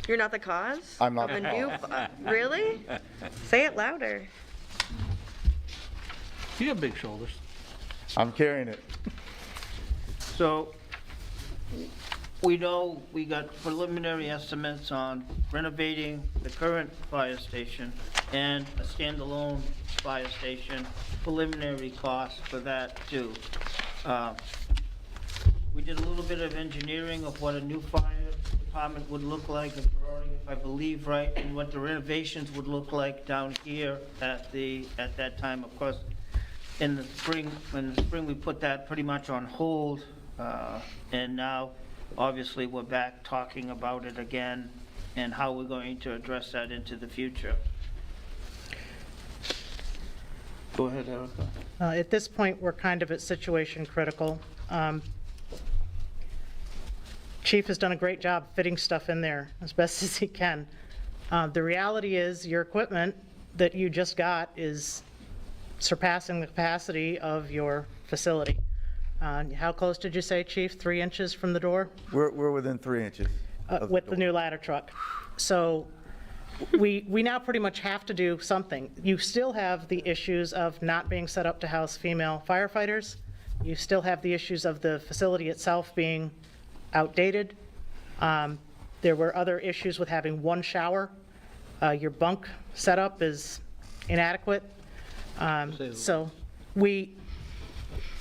Speaker 6: You're not the cause?
Speaker 3: I'm not
Speaker 6: of
Speaker 3: the
Speaker 6: a new
Speaker 3: cause.
Speaker 6: Really? Say it louder.
Speaker 5: You have big shoulders.
Speaker 3: I'm carrying it.
Speaker 1: So, we know we got preliminary estimates on renovating the current fire station and a standalone fire station, preliminary costs for that too. We did a little bit of engineering of what a new fire department would look like, if I believe right, and what the renovations would look like down here at that time. Of course, in the spring, we put that pretty much on hold, and now, obviously, we're back talking about it again and how we're going to address that into the future. Go ahead, Erica.
Speaker 14: At this point, we're kind of at situation critical. Chief has done a great job fitting stuff in there as best as he can. The reality is your equipment that you just got is surpassing the capacity of your facility. How close did you say, Chief? 3 inches from the door?
Speaker 3: We're within 3 inches. of
Speaker 14: With the new ladder truck. So we now pretty much have to do something. You still have the issues of not being set up to house female firefighters. You still have the issues of the facility itself being outdated. There were other issues with having one shower. Your bunk setup is inadequate. So when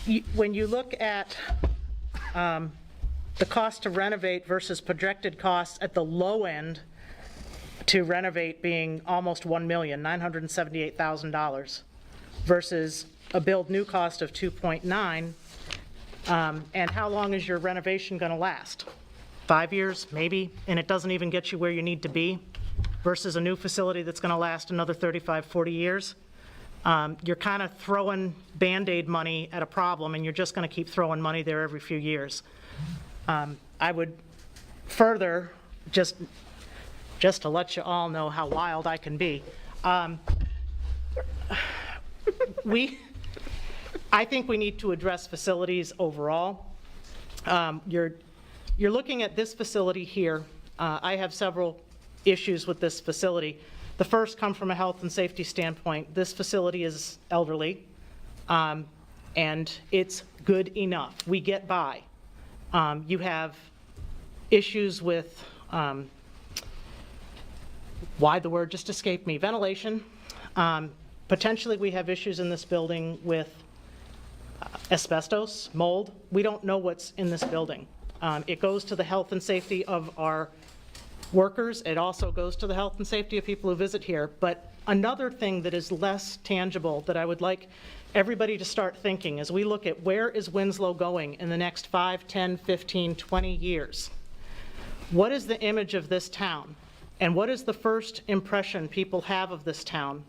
Speaker 14: you look at the cost to renovate versus projected costs at the low end to renovate being almost $1,978,000 versus a build new cost of 2.9, and how long is your renovation going to last? 5 years, maybe, and it doesn't even get you where you need to be, versus a new facility that's going to last another 35, 40 years. You're kind of throwing Band-Aid money at a problem, and you're just going to keep throwing money there every few years. I would further, just to let you all know how wild I can be, I think we need to address facilities overall. You're looking at this facility here. I have several issues with this facility. The first come from a health and safety standpoint. This facility is elderly, and it's good enough. We get by. You have issues with, why the word just escaped me, ventilation. Potentially, we have issues in this building with asbestos, mold. We don't know what's in this building. It goes to the health and safety of our workers. It also goes to the health and safety of people who visit here. But another thing that is less tangible that I would like everybody to start thinking as we look at where is Winslow going in the next 5, 10, 15, 20 years. What is the image of this town? And what is the first impression people have of this town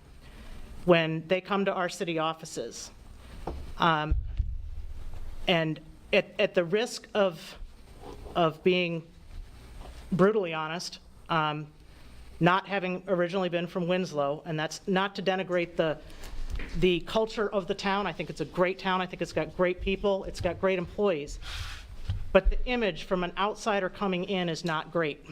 Speaker 14: when they come to our city offices? And at the risk of of being brutally honest, not having originally been from Winslow, and that's not to denigrate the culture of the town. I think it's a great town. I think it's got great people. It's got great employees. But the image from an outsider coming in is not great.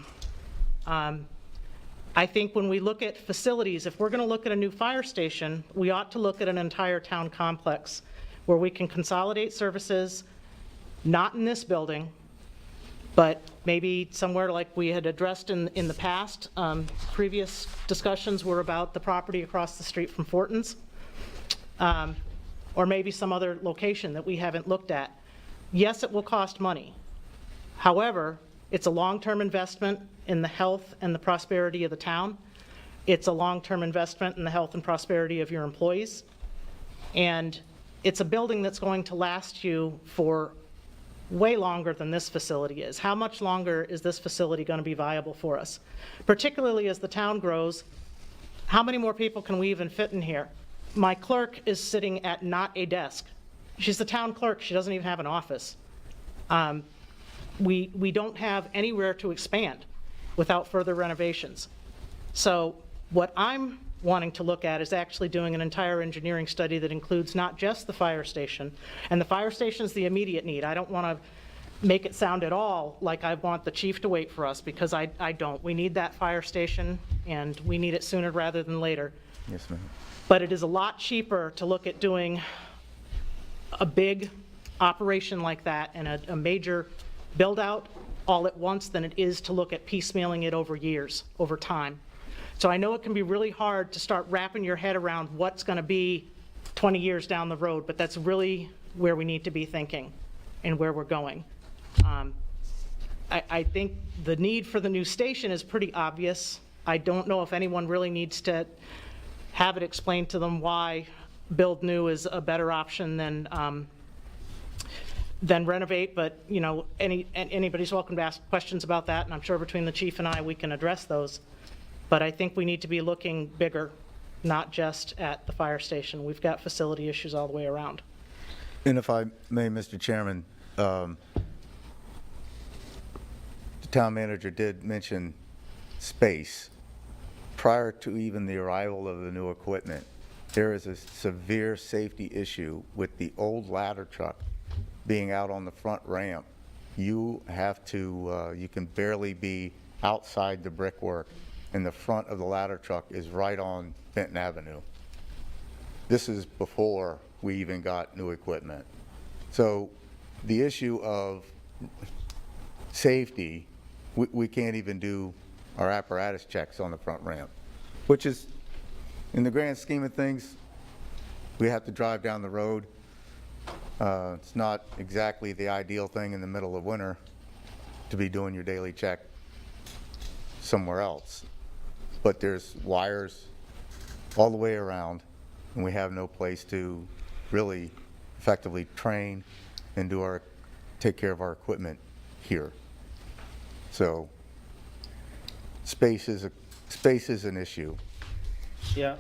Speaker 14: I think when we look at facilities, if we're going to look at a new fire station, we ought to look at an entire town complex where we can consolidate services, not in this building, but maybe somewhere like we had addressed in the past. Previous discussions were about the property across the street from Fortin's, or maybe some other location that we haven't looked at. Yes, it will cost money. However, it's a long-term investment in the health and the prosperity of the town. It's a long-term investment in the health and prosperity of your employees. And it's a building that's going to last you for way longer than this facility is. How much longer is this facility going to be viable for us? Particularly as the town grows, how many more people can we even fit in here? My clerk is sitting at not a desk. She's the town clerk. She doesn't even have an office. We don't have anywhere to expand without further renovations. So what I'm wanting to look at is actually doing an entire engineering study that includes not just the fire station, and the fire station is the immediate need. I don't want to make it sound at all like I want the chief to wait for us, because I don't. We need that fire station, and we need it sooner rather than later.
Speaker 3: Yes, ma'am.
Speaker 14: But it is a lot cheaper to look at doing a big operation like that and a major build-out all at once than it is to look at piecemealing it over years, over time. So I know it can be really hard to start wrapping your head around what's going to be 20 years down the road, but that's really where we need to be thinking and where we're going. I think the need for the new station is pretty obvious. I don't know if anyone really needs to have it explained to them why build new is a better option than renovate, but you know, anybody's welcome to ask questions about that, and I'm sure between the chief and I, we can address those. But I think we need to be looking bigger, not just at the fire station. We've got facility issues all the way around.
Speaker 3: And if I may, Mr. Chairman, the town manager did mention space. Prior to even the arrival of the new equipment, there is a severe safety issue with the old ladder truck being out on the front ramp. You have to, you can barely be outside the brickwork, and the front of the ladder truck is right on Benton Avenue. This is before we even got new equipment. So the issue of safety, we can't even do our apparatus checks on the front ramp, which is, in the grand scheme of things, we have to drive down the road. It's not exactly the ideal thing in the middle of winter to be doing your daily check somewhere else. But there's wires all the way around, and we have no place to really effectively train and take care of our equipment here. So space is an issue.
Speaker 1: Yeah,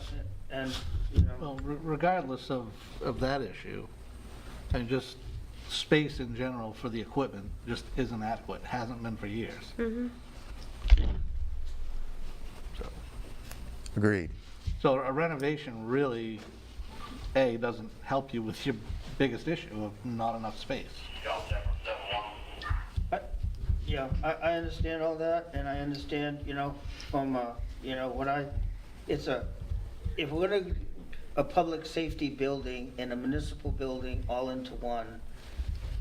Speaker 1: and, you know.
Speaker 5: Well, regardless of that issue, and just space in general for the equipment just isn't adequate, hasn't been for years.
Speaker 6: Mm-hmm.
Speaker 3: Agreed.
Speaker 5: So a renovation really, doesn't help you with your biggest issue of not enough space.
Speaker 1: Yeah, I understand all that, and I understand, you know, from, you know, if we're gonna, a public safety building and a municipal building all into one,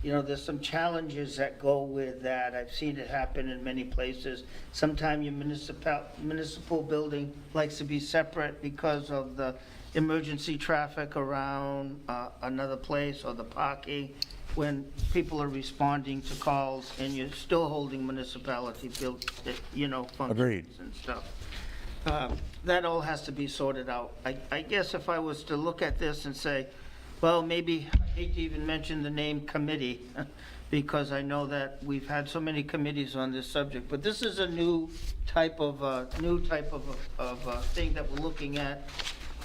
Speaker 1: you know, there's some challenges that go with that. I've seen it happen in many places. Sometimes your municipal building likes to be separate because of the emergency traffic around another place, or the parking, when people are responding to calls, and you're still holding municipality built, you know, functions.
Speaker 3: Agreed.
Speaker 1: And stuff. That all has to be sorted out. I guess if I was to look at this and say, well, maybe, I hate to even mention the name committee, because I know that we've had so many committees on this subject, but this is a new type of thing that we're looking at,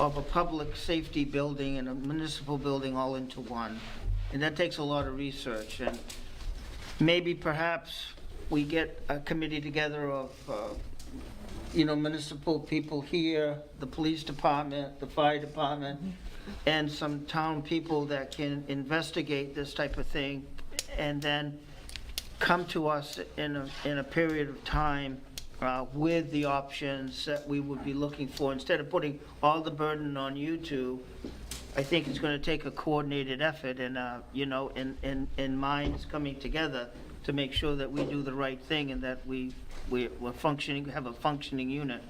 Speaker 1: of a public safety building and a municipal building all into one. And that takes a lot of research, and maybe perhaps we get a committee together of, you know, municipal people here, the police department, the fire department, and some town people that can investigate this type of thing, and then come to us in a period of time with the options that we would be looking for. Instead of putting all the burden on you two, I think it's going to take a coordinated effort and, you know, and minds coming together to make sure that we do the right thing and that we're functioning, have a functioning unit.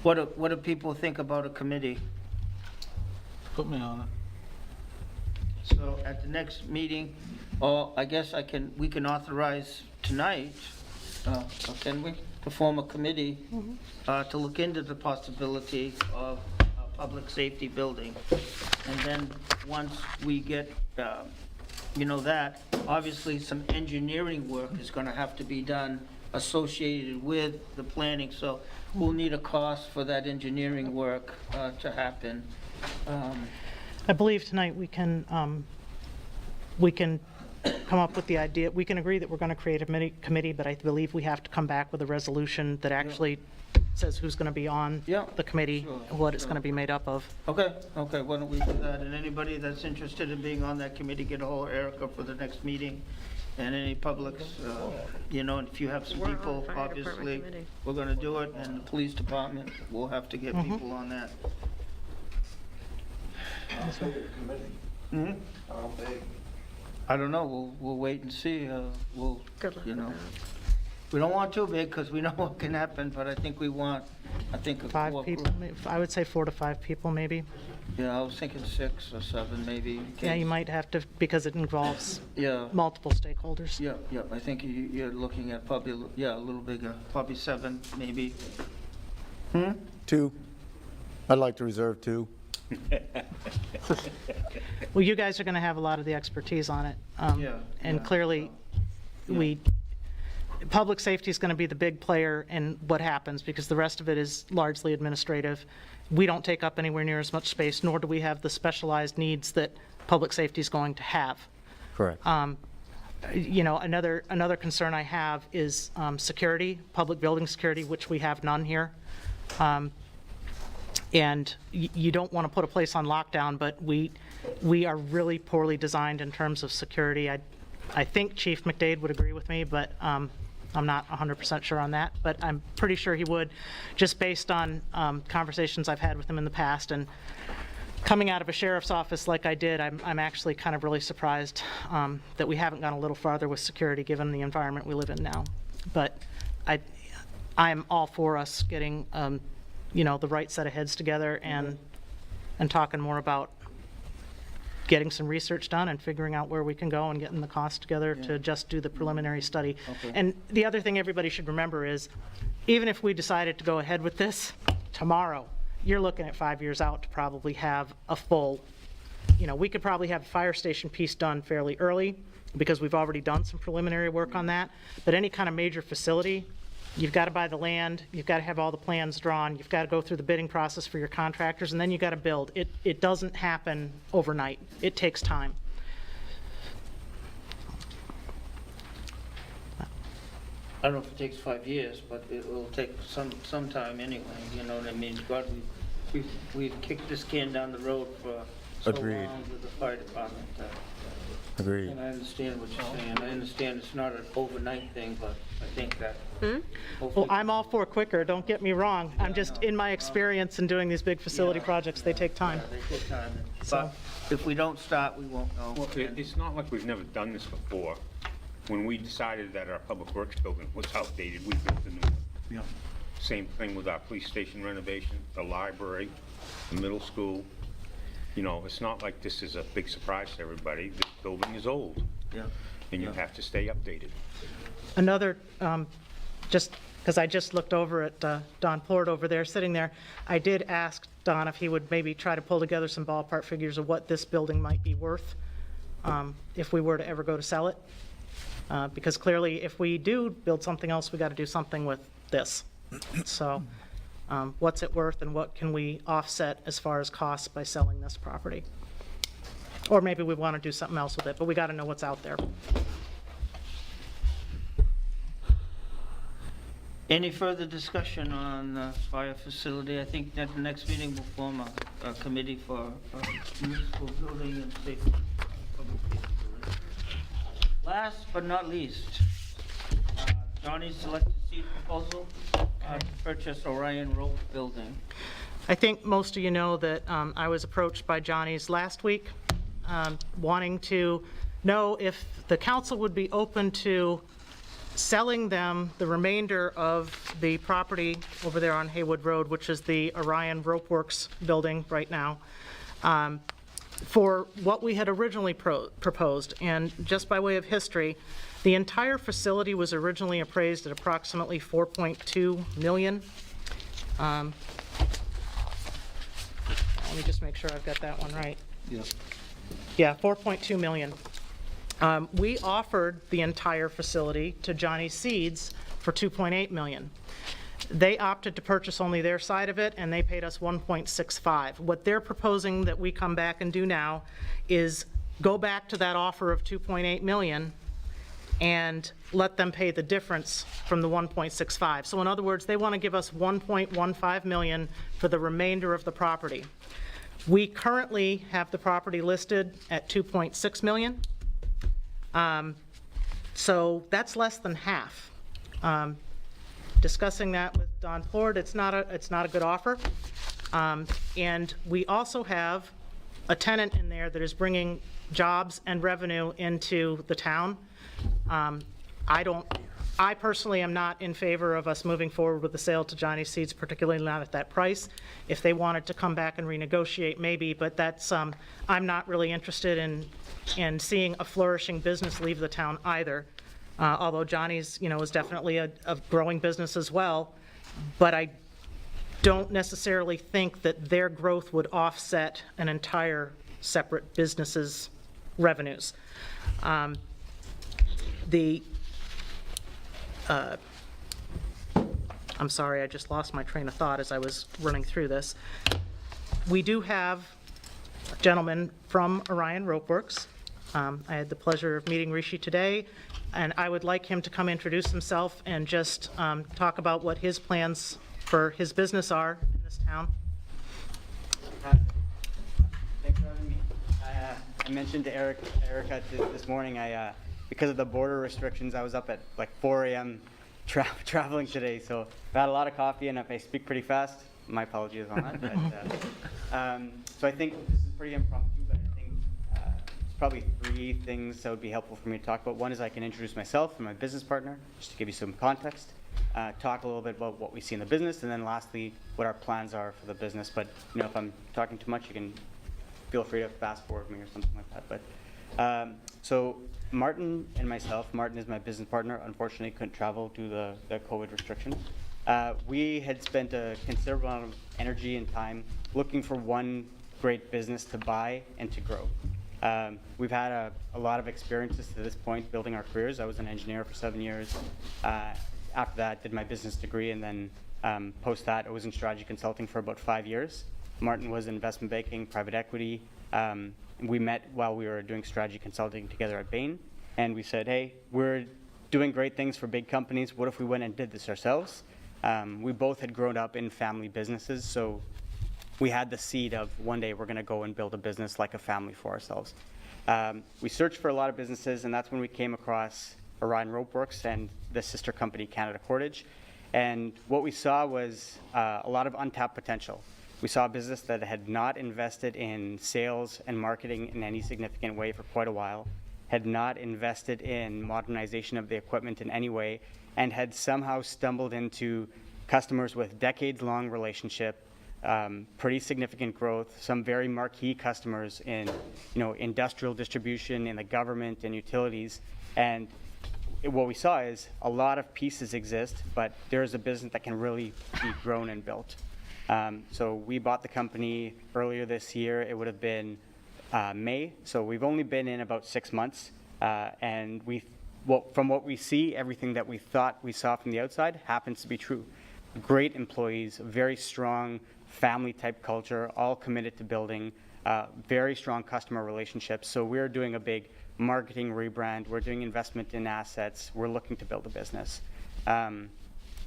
Speaker 1: What do people think about a committee?
Speaker 5: Put me on it.
Speaker 1: So at the next meeting, or I guess we can authorize tonight, can we, to form a committee to look into the possibility of a public safety building. And then once we get, you know, that, obviously some engineering work is gonna have to be done associated with the planning, so we'll need a cost for that engineering work to happen.
Speaker 14: I believe tonight we can come up with the idea, we can agree that we're going to create a committee, but I believe we have to come back with a resolution that actually says who's going to be on the committee, what it's going to be made up of.
Speaker 1: Okay, why don't we do that? And anybody that's interested in being on that committee, get a hold of Erica for the next meeting. And any publics, you know, and if you have some people, obviously, we're gonna do it, and the police department, we'll have to get people on that. I don't know, we'll wait and see, we'll, you know. We don't want too big, because we know what can happen, but I think we want, a
Speaker 14: 5
Speaker 1: core
Speaker 14: people,
Speaker 1: group.
Speaker 14: I would say 4 to 5 people, maybe.
Speaker 1: Yeah, I was thinking 6 or 7, maybe. in
Speaker 14: Yeah, you
Speaker 1: case.
Speaker 14: might have to, because it involves
Speaker 1: Yeah.
Speaker 14: multiple stakeholders.
Speaker 1: Yeah, I think you're looking at probably, a little bigger, probably 7, maybe.
Speaker 3: 2. I'd like to reserve 2.
Speaker 14: Well, you guys are going to have a lot of the expertise on it. And clearly, public safety is going to be the big player in what happens, because the rest of it is largely administrative. We don't take up anywhere near as much space, nor do we have the specialized needs that public safety is going to have.
Speaker 3: Correct.
Speaker 14: You know, another concern I have is security, public building security, which we have none here. And you don't want to put a place on lockdown, but we are really poorly designed in terms of security. I think Chief McDade would agree with me, but I'm not 100% sure on that, but I'm pretty sure he would, just based on conversations I've had with him in the past. And coming out of a sheriff's office like I did, I'm actually kind of really surprised that we haven't gone a little farther with security, given the environment we live in now. But I'm all for us getting, you know, the right set of heads together and talking more about getting some research done and figuring out where we can go and getting the costs together to just do the preliminary study. And the other thing everybody should remember is, even if we decided to go ahead with this tomorrow, you're looking at 5 years out to probably have a full, you know, we could probably have a fire station piece done fairly early, because we've already done some preliminary work on that. But any kind of major facility, you've got to buy the land, you've got to have all the plans drawn, you've got to go through the bidding process for your contractors, and then you've got to build. It doesn't happen overnight. It takes time.
Speaker 1: I don't know if it takes 5 years, but it will take some time anyway, you know what I mean? God, we've kicked this can down the road for so
Speaker 3: Agreed.
Speaker 1: long with the fire department.
Speaker 3: Agreed.
Speaker 1: And I understand what you're saying. I understand it's not an overnight thing, but I think that.
Speaker 14: Well, I'm all for quicker, don't get me wrong. I'm just, in my experience in doing these big facility projects, they take time.
Speaker 1: Yeah, they take time. But if we don't start, we won't know.
Speaker 13: Well, it's not like we've never done this before. When we decided that our public works building was outdated, we built a new one.
Speaker 1: Yeah.
Speaker 13: Same thing with our police station renovation, the library, the middle school. You know, it's not like this is a big surprise to everybody. This building is old.
Speaker 1: Yeah.
Speaker 13: And you have to stay updated.
Speaker 14: Another, just because I just looked over at Don Port over there, sitting there, I did ask Don if he would maybe try to pull together some ballpark figures of what this building might be worth if we were to ever go to sell it. Because clearly, if we do build something else, we got to do something with this. So what's it worth, and what can we offset as far as costs by selling this property? Or maybe we want to do something else with it, but we got to know what's out there.
Speaker 1: Any further discussion on the fire facility? I think at the next meeting we'll form a committee for municipal building and safety. Public safety building. Last but not least, Johnny's selected seed proposal to purchase Orion Rope Building.
Speaker 14: I think most of you know that I was approached by Johnny's last week, wanting to know if the council would be open to selling them the remainder of the property over there on Haywood Road, which is the Orion Rope Works building right now, for what we had originally proposed. And just by way of history, the entire facility was originally appraised at approximately $4.2 million. Let me just make sure I've got that one right. Yeah, $4.2 million. We offered the entire facility to Johnny Seeds for $2.8 million. They opted to purchase only their side of it, and they paid us $1.65. What they're proposing that we come back and do now is go back to that offer of $2.8 million and let them pay the difference from the 1.65. So in other words, they want to give us 1.15 million for the remainder of the property. We currently have the property listed at 2.6 million. So that's less than half. Discussing that with Don Plord, it's not a good offer. And we also have a tenant in there that is bringing jobs and revenue into the town. I personally am not in favor of us moving forward with the sale to Johnny Seeds, particularly not at that price. If they wanted to come back and renegotiate, maybe, but that's, I'm not really interested in seeing a flourishing business leave the town either. Although Johnny's, is definitely a growing business as well, but I don't necessarily think that their growth would offset an entire separate business's revenues. I'm sorry, I just lost my train of thought as I was running through this. We do have a gentleman from Orion Rope Works. I had the pleasure of meeting Rishi today, and I would like him to come introduce himself and just talk about what his plans for his business are in this town.
Speaker 8: Thanks for having me. I mentioned to Erica this morning, because of the border restrictions, I was up at like 4 a.m. Traveling today, so I've had a lot of coffee, and if I speak pretty fast, my apologies on that. But, so I think this is pretty impromptu, but I think there's probably 3 things that would be helpful for me to talk about. One is I can introduce myself and my business partner, just to give you some context, talk a little bit about what we see in the business, and then lastly, what our plans are for the business. But if I'm talking too much, you can feel free to fast forward me or something like that. But so Martin and myself, Martin is my business partner, unfortunately couldn't travel due to the COVID restrictions. We had spent a considerable amount of energy and time looking for one great business to buy and to grow. We've had a lot of experiences to this point building our careers. I was an engineer for 7 years. After that, did my business degree, and then post that, I was in strategy consulting for about 5 years. Martin was in investment banking, private equity. We met while we were doing strategy consulting together at Bain, and we said, hey, we're doing great things for big companies. What if we went and did this ourselves? We both had grown up in family businesses, so we had the seed of one day we're going to go and build a business like a family for ourselves. We searched for a lot of businesses, and that's when we came across Orion Rope Works and the sister company Canada Cordage. And what we saw was a lot of untapped potential. We saw a business that had not invested in sales and marketing in any significant way for quite a while, had not invested in modernization of the equipment in any way, and had somehow stumbled into customers with decades-long relationship, pretty significant growth, some very marquee customers in industrial distribution, in the government, and utilities. And what we saw is a lot of pieces exist, but there's a business that can really be grown and built. So we bought the company earlier this year. It would have been May. So we've only been in about 6 months. And from what we see, everything that we thought we saw from the outside happens to be true. Great employees, very strong family-type culture, all committed to building very strong customer relationships. So we're doing a big marketing rebrand. We're doing investment in assets. We're looking to build a business.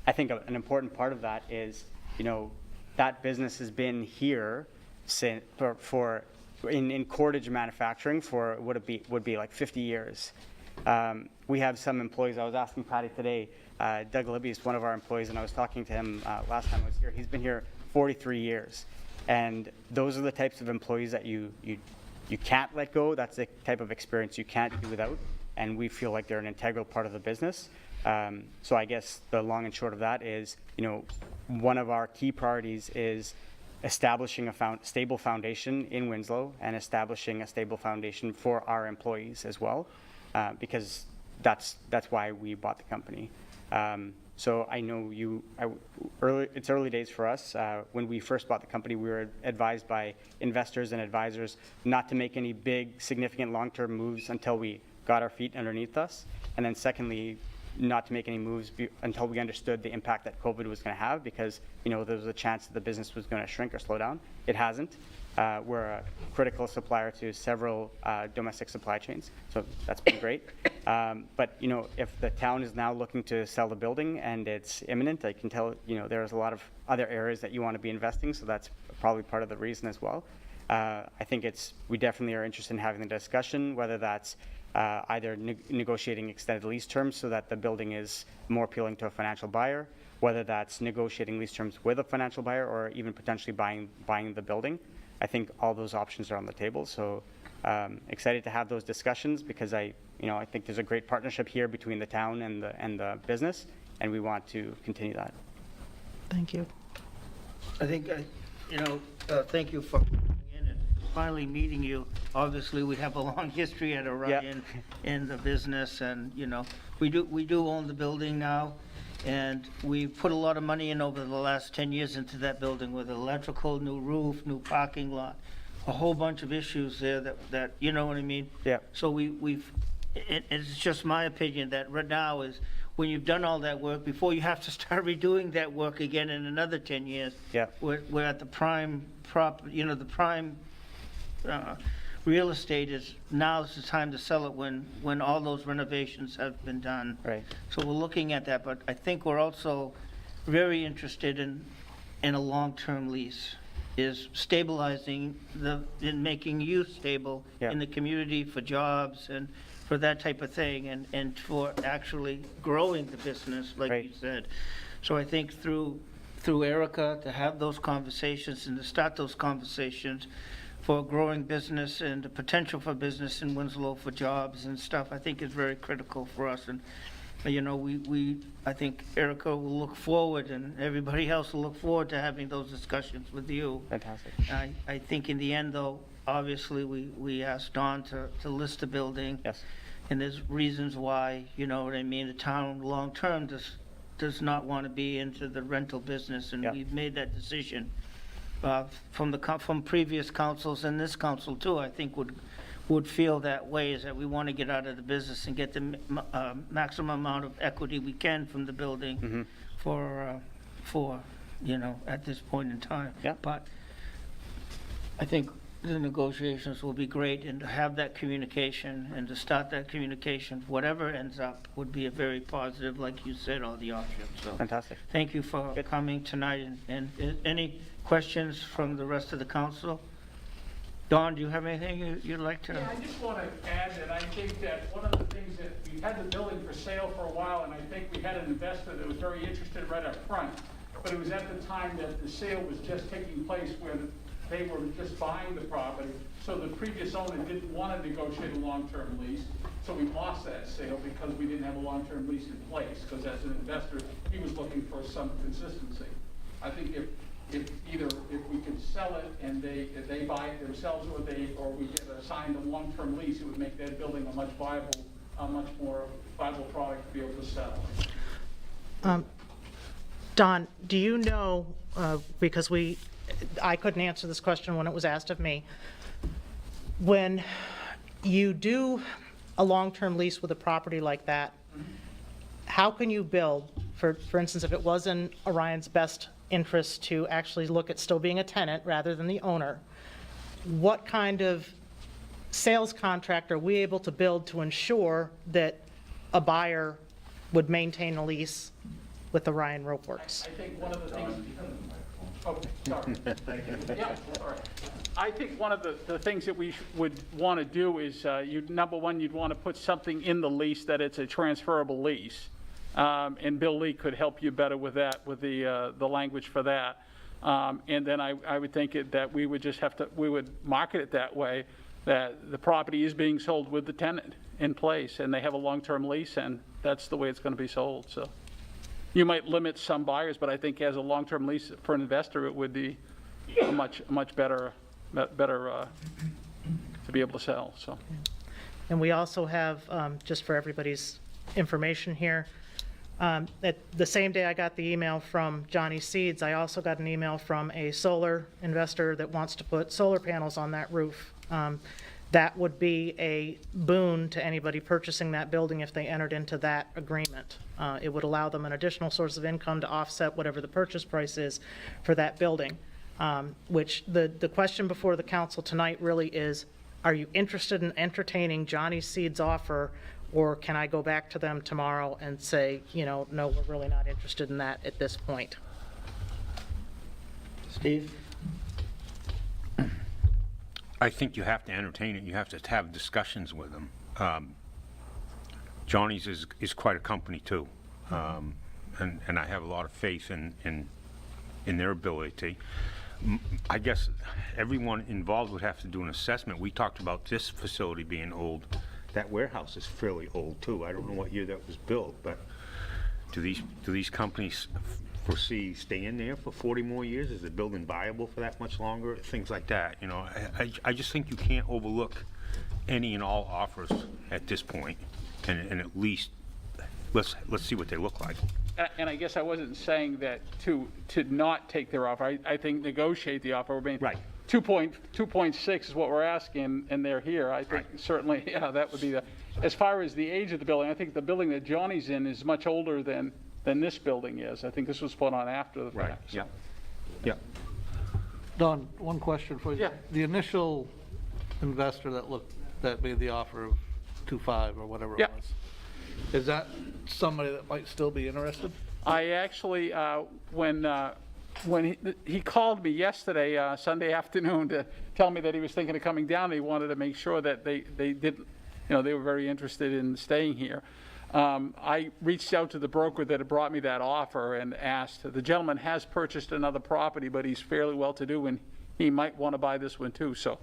Speaker 8: I think an important part of that is, that business has been here since, in cordage manufacturing for, would be like 50 years. We have some employees, I was asking Patty today, Doug Libby is one of our employees, and I was talking to him last time I was here. He's been here 43 years. And those are the types of employees that you can't let go. That's the type of experience you can't do without. And we feel like they're an integral part of the business. So I guess the long and short of that is, one of our key priorities is establishing a stable foundation in Winslow and establishing a stable foundation for our employees as well, because that's why we bought the company. So I know it's early days for us. When we first bought the company, we were advised by investors and advisors not to make any big, significant long-term moves until we got our feet underneath us. And then secondly, not to make any moves until we understood the impact that COVID was going to have, because, there was a chance that the business was going to shrink or slow down. It hasn't. We're a critical supplier to several domestic supply chains, so that's been great. But, if the town is now looking to sell the building and it's imminent, I can tell, there's a lot of other areas that you want to be investing, so that's probably part of the reason as well. I think we definitely are interested in having the discussion, whether that's either negotiating extended lease terms so that the building is more appealing to a financial buyer, whether that's negotiating lease terms with a financial buyer, or even potentially buying the building. I think all those options are on the table. So excited to have those discussions, because I think there's a great partnership here between the town and the business, and we want to continue that.
Speaker 14: Thank you.
Speaker 1: I think, thank you for coming in and finally meeting you. Obviously, we have a long history at Orion in the business, and, we do own the building now, and we put a lot of money in over the last 10 years into that building with electrical, new roof, new parking lot, a whole bunch of issues there that you know what I mean?
Speaker 8: Yeah.
Speaker 1: So it's just my opinion that right now is, when you've done all that work, before you have to start redoing that work again in another 10 years.
Speaker 8: Yeah.
Speaker 1: We're at the prime the prime real estate is, now is the time to sell it when all those renovations have been done.
Speaker 8: Right.
Speaker 1: So we're looking at that, but I think we're also very interested in a long-term lease, is stabilizing in making youth stable in the community for jobs and for that type of thing, and for actually growing the business, like you said. So I think through Erica, to have those conversations and to start those conversations for growing business and the potential for business in Winslow for jobs and stuff, I think is very critical for us. And, I think Erica will look forward, and everybody else will look forward to having those discussions with you.
Speaker 8: Fantastic.
Speaker 1: I think in the end, though, obviously, we asked Don to list the building.
Speaker 8: Yes.
Speaker 1: And there's reasons why, you know what I mean, the town long-term does not want to be into the rental business, and we've made that decision. From previous councils, and this council too, I think would feel that way, is that we want to get out of the business and get the maximum amount of equity we can from the building for at this point in time.
Speaker 8: Yeah.
Speaker 1: But I think the negotiations will be great, and to have that communication and to start that communication, whatever ends up, would be a very positive, like you said, all the options. So
Speaker 8: Fantastic.
Speaker 1: thank you for coming tonight, and any questions from the rest of the council? Don, do you have anything you'd like to?
Speaker 9: Yeah, I just want to add that I think that one of the things that we've had the building for sale for a while, and I think we had an investor that was very interested right up front, but it was at the time that the sale was just taking place where they were just buying the property, so the previous owner didn't want to negotiate a long-term lease, so we lost that sale because we didn't have a long-term lease in place, because as an investor, he was looking for some consistency. I think if we could sell it and they buy it themselves, or we get assigned a long-term lease, it would make that building a much more viable product to be able to sell.
Speaker 14: Don, do you know, because I couldn't answer this question when it was asked of me, when you do a long-term lease with a property like that, how can you build, for instance, if it was in Orion's best interest to actually look at still being a tenant rather than the owner, what kind of sales contract are we able to build to ensure that a buyer would maintain a lease with Orion Rope Works.
Speaker 9: I think one of the things, okay, sorry. Yeah, sorry. I think one of the things that we would want to do is, number one, you'd want to put something in the lease that it's a transferable lease. And Bill Lee could help you better with that, with the language for that. And then I would think that we would just have to, we would market it that way, that the property is being sold with the tenant in place, and they have a long-term lease, and that's the way it's going to be sold, so. You might limit some buyers, but I think as a long-term lease for an investor, it would be a much better to be able to sell, so.
Speaker 14: And we also have, just for everybody's information here, at the same day I got the email from Johnny Seeds, I also got an email from a solar investor that wants to put solar panels on that roof. That would be a boon to anybody purchasing that building if they entered into that agreement. It would allow them an additional source of income to offset whatever the purchase price is for that building. Which the question before the council tonight really is, are you interested in entertaining Johnny Seeds' offer, or can I go back to them tomorrow and say, you know, no, we're really not interested in that at this point?
Speaker 1: Steve?
Speaker 13: I think you have to entertain it. You have to have discussions with them. Johnny's is quite a company too, and I have a lot of faith in their ability. I guess everyone involved would have to do an assessment. We talked about this facility being old. That warehouse is fairly old too. I don't know what year that was built, but do these companies foresee staying there for 40 more years? Is the building viable for that much longer? Things like that, you know. I just think you can't overlook any and all offers at this point, and at least let's see what they look like.
Speaker 9: And I guess I wasn't saying that to not take their offer. I think negotiate the offer. I mean,
Speaker 13: right.
Speaker 9: 2.6 is what we're asking, and they're here. I think certainly, yeah, that would be the. As far as the age of the building, I think the building that Johnny's in is much older than this building is. I think this was put on after the fact.
Speaker 13: Right.
Speaker 9: So.
Speaker 13: Yeah. Yeah.
Speaker 5: Don, one question for you.
Speaker 9: Yeah.
Speaker 5: The initial investor that made the offer of 2.5 or whatever
Speaker 9: Yeah.
Speaker 5: it was, is that somebody that might still be interested?
Speaker 9: I actually, when he called me yesterday, Sunday afternoon, to tell me that he was thinking of coming down, he wanted to make sure that they didn't, you know, they were very interested in staying here. I reached out to the broker that had brought me that offer and asked, the gentleman has purchased another property, but he's fairly well-to-do, and he might want to buy this one too. So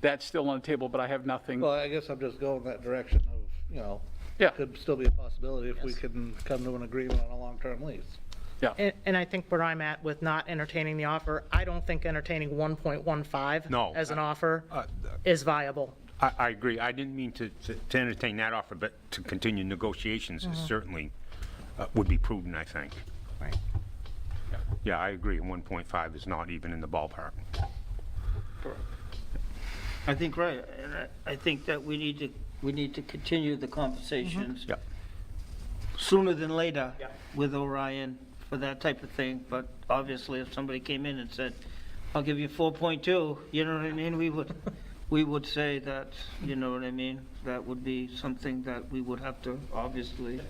Speaker 9: that's still on the table, but I have nothing.
Speaker 5: Well, I guess I'm just going that direction of, you know,
Speaker 9: Yeah.
Speaker 5: could still be a possibility if we can come to an agreement on a long-term lease.
Speaker 9: Yeah.
Speaker 14: And I think where I'm at with not entertaining the offer, I don't think entertaining 1.15
Speaker 13: No.
Speaker 14: as an offer is viable.
Speaker 13: I agree. I didn't mean to entertain that offer, but to continue negotiations is certainly would be prudent, I think.
Speaker 14: Right.
Speaker 13: Yeah, I agree. 1.5 is not even in the ballpark.
Speaker 1: I think, right, and I think that we need to continue the conversations
Speaker 13: Yep.
Speaker 1: sooner than later with Orion for that type of thing, but obviously if somebody came in and said, I'll give you 4.2, you know what I mean, we would say that, you know what I mean, that would be something that we would have to obviously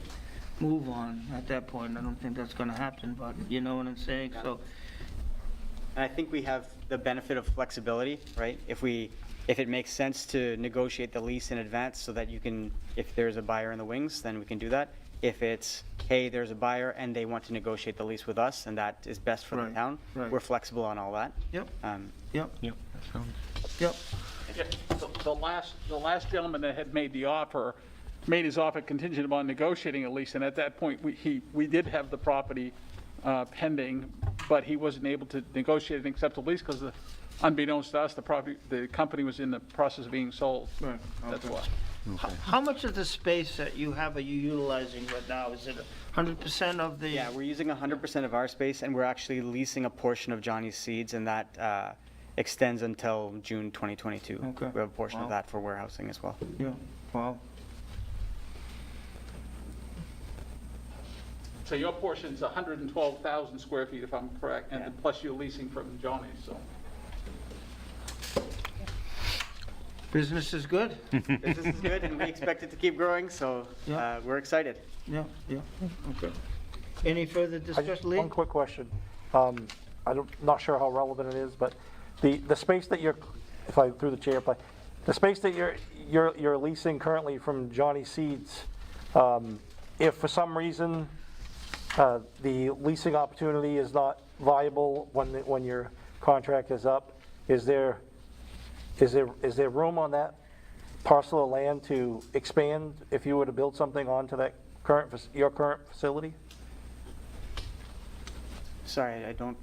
Speaker 1: move on at that point. I don't think that's gonna happen, but you know what I'm saying, so.
Speaker 8: And I think we have the benefit of flexibility, right? If it makes sense to negotiate the lease in advance so that you can, if there's a buyer in the wings, then we can do that. If it's, hey, there's a buyer and they want to negotiate the lease with us and that is best for the town, we're flexible on all that.
Speaker 1: Yep.
Speaker 13: Yep.
Speaker 1: Yep.
Speaker 9: Yeah, the last gentleman that had made the offer, made his offer contingent upon negotiating a lease, and at that point, we did have the property pending, but he wasn't able to negotiate an acceptable lease because unbeknownst to us, the company was in the process of being sold.
Speaker 1: Right.
Speaker 9: That's why.
Speaker 1: How much of the space that you have are you utilizing right now? Is it 100% of the?
Speaker 8: Yeah, we're using 100% of our space and we're actually leasing a portion of Johnny's Seeds, and that extends until June 2022.
Speaker 1: Okay.
Speaker 8: We have a portion of that for warehousing as well.
Speaker 1: Yeah, wow.
Speaker 9: So your portion's 112,000 square feet, if I'm correct, and then plus you're leasing from Johnny's, so.
Speaker 1: Business is good?
Speaker 8: Business is good and we expect it to keep growing, so we're excited.
Speaker 1: Yeah, okay. Any further
Speaker 7: I just,
Speaker 1: discussion, Lee?
Speaker 7: one quick question. Not sure how relevant it is, but the space that you're, if I, through the chair, the space that you're leasing currently from Johnny Seeds, if for some reason, the leasing opportunity is not viable when your contract is up, is there room on that parcel of land to expand if you were to build something onto that your current facility?
Speaker 8: Sorry, I don't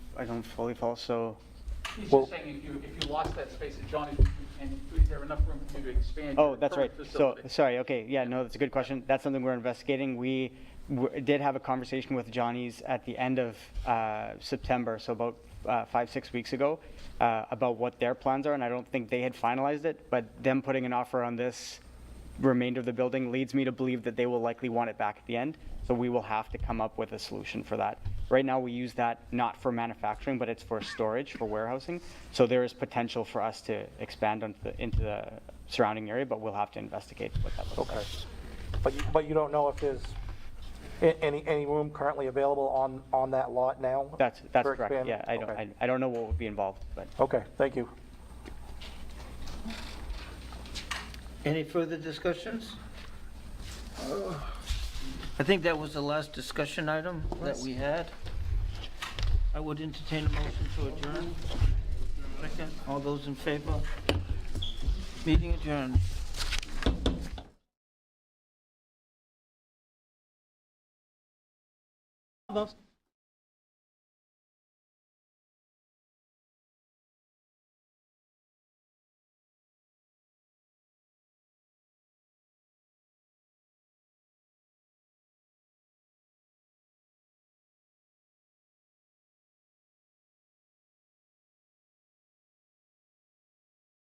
Speaker 8: fully follow, so.
Speaker 9: He's
Speaker 7: Well-
Speaker 9: just saying if you lost that space at Johnny's, and is there enough room for you to expand?
Speaker 8: Oh,
Speaker 9: your
Speaker 8: that's right.
Speaker 9: current
Speaker 8: So,
Speaker 9: facility?
Speaker 8: sorry, okay, yeah, no, that's a good question. That's something we're investigating. We did have a conversation with Johnny's at the end of September, so about 5-6 weeks ago, about what their plans are, and I don't think they had finalized it, but them putting an offer on this remainder of the building leads me to believe that they will likely want it back at the end, so we will have to come up with a solution for that. Right now, we use that not for manufacturing, but it's for storage, for warehousing, so there is potential for us to expand into the surrounding area, but we'll have to investigate what that looks like.
Speaker 7: But you don't know if there's any room currently available on that lot now?
Speaker 8: That's
Speaker 7: for
Speaker 8: correct,
Speaker 7: expanding?
Speaker 8: yeah, I don't know what would be involved, but.
Speaker 7: Okay, thank you.
Speaker 1: Any further discussions? I think that was the last discussion item that we had. I would entertain a motion to adjourn. Second, all those in favor? Meeting adjourned.